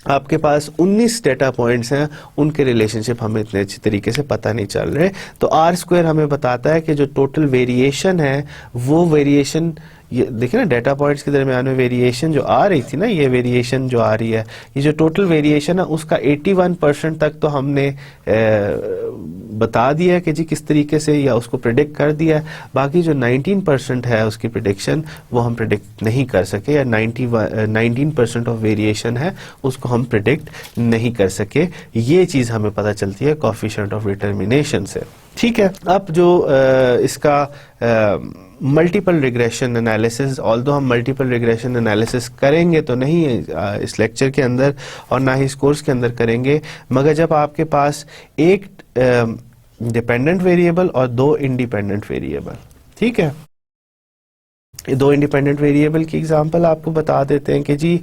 आपके पास 19 डेटा पॉइंट्स हैं उनके रिलेशनशिप हमें इतने अच्छी तरीके से पता नहीं चल रहे। तो r स्क्वायर हमें बताता है कि जो टोटल वेरिएशन है वो वेरिएशन, ये देखिए ना, डेटा पॉइंट्स के दरमियान में वेरिएशन जो आ रही थी ना, ये वेरिएशन जो आ रही है, ये जो टोटल वेरिएशन है उसका 81% तक तो हमने बता दिया कि जी किस तरीके से, या उसको प्रिडिक्ट कर दिया है। बाकी जो 19% है उसकी प्रिडिक्शन वो हम प्रिडिक्ट नहीं कर सके, या 19% ऑफ वेरिएशन है उसको हम प्रिडिक्ट नहीं कर सके। ये चीज़ हमें पता चलती है कोएफिशिएंट ऑफ डिटर्मिनेशन से। ठीक है, अब जो इसका मल्टीपल रिग्रेशन एनालिसिस, ऑल्दो हम मल्टीपल रिग्रेशन एनालिसिस करेंगे तो नहीं इस लेक्चर के अंदर और ना ही इस कोर्स के अंदर करेंगे, मगर जब आपके पास एक डिपेंडेंट वेरिएबल और दो इंडिपेंडेंट वेरिएबल, ठीक है, दो इंडिपेंडेंट वेरिएबल की एग्जांपल आपको बता देते हैं कि जी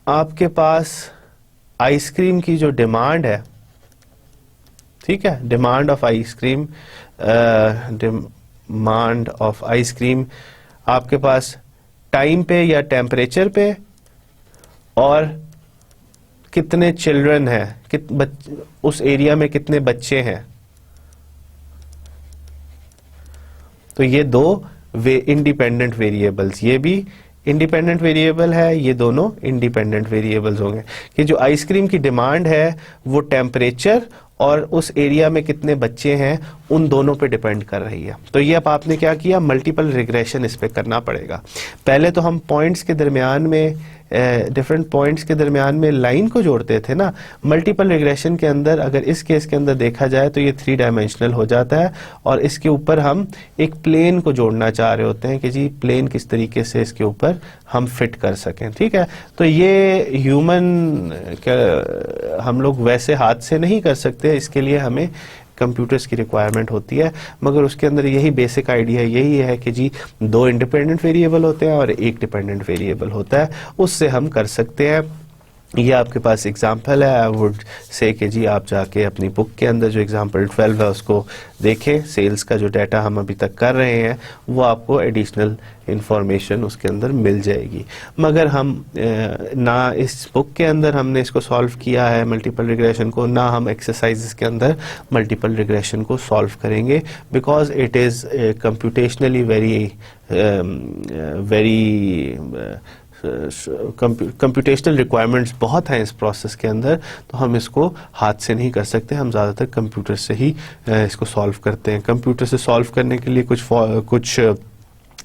आपके पास आइसक्रीम की जो डिमांड है, ठीक है, demand of ice cream, demand of ice cream आपके पास टाइम पे या टेम्परेचर पे, और कितने चिल्ड्रन हैं, उस एरिया में कितने बच्चे हैं। तो ये दो इंडिपेंडेंट वेरिएबल्स, ये भी इंडिपेंडेंट वेरिएबल है, ये दोनों इंडिपेंडेंट वेरिएबल्स होंगे कि जो आइसक्रीम की डिमांड है वो टेम्परेचर और उस एरिया में कितने बच्चे हैं उन दोनों पे डिपेंड कर रही है। तो ये अब आपने क्या किया, मल्टीपल रिग्रेशन इस पे करना पड़ेगा। पहले तो हम पॉइंट्स के दरमियान में, डिफरेंट पॉइंट्स के दरमियान में लाइन को जोड़ते थे ना। मल्टीपल रिग्रेशन के अंदर अगर इस केस के अंदर देखा जाए तो ये 3 डायमेंशनल हो जाता है, और इसके ऊपर हम एक प्लेन को जोड़ना चाह रहे होते हैं कि जी प्लेन किस तरीके से इसके ऊपर हम फिट कर सकें। ठीक है, तो ये ह्यूमन हम लोग वैसे हाथ से नहीं कर सकते, इसके लिए हमें कंप्यूटर्स की रिक्वायरमेंट होती है, मगर उसके अंदर यही बेसिक आइडिया यही है कि जी 2 इंडिपेंडेंट वेरिएबल होते हैं और 1 डिपेंडेंट वेरिएबल होता है, उससे हम कर सकते हैं। ये आपके पास एग्जाम्पल है। आई वुड से कि जी आप जाके अपनी बुक के अंदर जो एग्जाम्पल 12 है उसको देखें। सेल्स का जो डाटा हम अभी तक कर रहे हैं वो आपको एडिशनल इंफॉर्मेशन उसके अंदर मिल जाएगी, मगर हम ना इस बुक के अंदर हमने इसको सॉल्व किया है मल्टीपल रिग्रेशन को, ना हम एक्सरसाइजेस के अंदर मल्टीपल रिग्रेशन को सॉल्व करेंगे, because it is computationally computational requirements बहुत हैं इस प्रोसेस के अंदर, तो हम इसको हाथ से नहीं कर सकते, हम ज़्यादातर कंप्यूटर से ही इसको सॉल्व करते हैं। कंप्यूटर से सॉल्व करने के लिए कुछ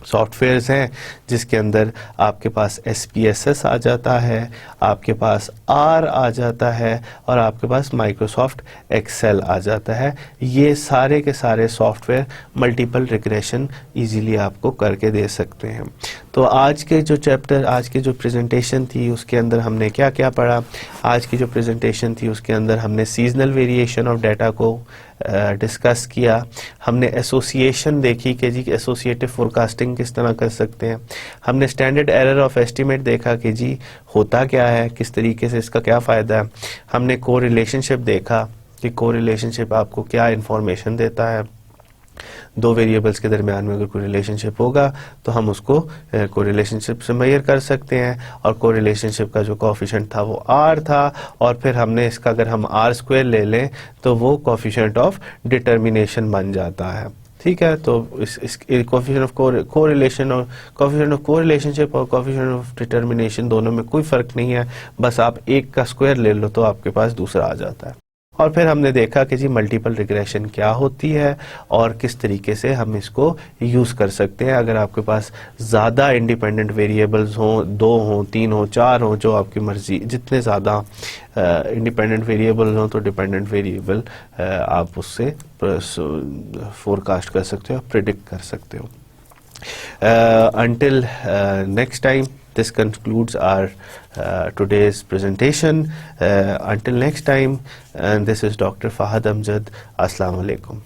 सॉफ्टवेयर्स हैं जिसके अंदर आपके पास SPSS आ जाता है, आपके पास R आ जाता है और आपके पास माइक्रोसॉफ्ट एक्सेल आ जाता है। ये सारे के सारे सॉफ्टवेयर मल्टीपल रिग्रेशन इजीली आपको करके दे सकते हैं। तो आज के जो चैप्टर, आज की जो प्रेजेंटेशन थी उसके अंदर हमने क्या क्या पढ़ा? आज की जो प्रेजेंटेशन थी उसके अंदर हमने सीजनल वेरिएशन ऑफ डाटा को डिस्कस किया, हमने एसोसिएशन देखी कि जी एसोसिएटिव फोरकास्टिंग किस तरह कर सकते हैं, हमने स्टैंडर्ड एरर ऑफ एस्टीमेट देखा कि जी होता क्या है, किस तरीके से इसका क्या फ़ायदा है, हमने को रिलेशनशिप देखा कि को रिलेशनशिप आपको क्या इंफॉर्मेशन देता है, 2 वेरिएबल्स के दरमियान में अगर कोई रिलेशनशिप होगा तो हम उसको को रिलेशनशिप से मेजर कर सकते हैं, और को रिलेशनशिप का जो कोफिशिएंट था वो R था, और फिर हमने इसका अगर हम R² ले लें तो वो कोफिशिएंट ऑफ डिटर्मिनेशन बन जाता है। ठीक है, तो इस कोफिशिएंट ऑफ कोरिलेशन और कोफिशिएंट ऑफ कोरिलेशनशिप और कोफिशिएंट ऑफ डिटर्मिनेशन दोनों में कोई फ़र्क नहीं है, बस आप एक का स्क्वायर ले लो तो आपके पास दूसरा आ जाता है। और फिर हमने देखा कि जी मल्टीपल रिग्रेशन क्या होती है और किस तरीके से हम इसको यूज़ कर सकते हैं। अगर आपके पास ज़्यादा इंडिपेंडेंट वेरिएबल्स हों, 2 हों, 3 हों, 4 हों, जो आपकी मर्ज़ी, जितने ज़्यादा इंडिपेंडेंट वेरिएबल हों तो डिपेंडेंट वेरिएबल आप उससे फोरकास्ट कर सकते हो, प्रिडिक्ट कर सकते हो। Until next time, this concludes our today's presentation. Until next time, and this is Dr. Fahad Amjad. Assalamu alaikum.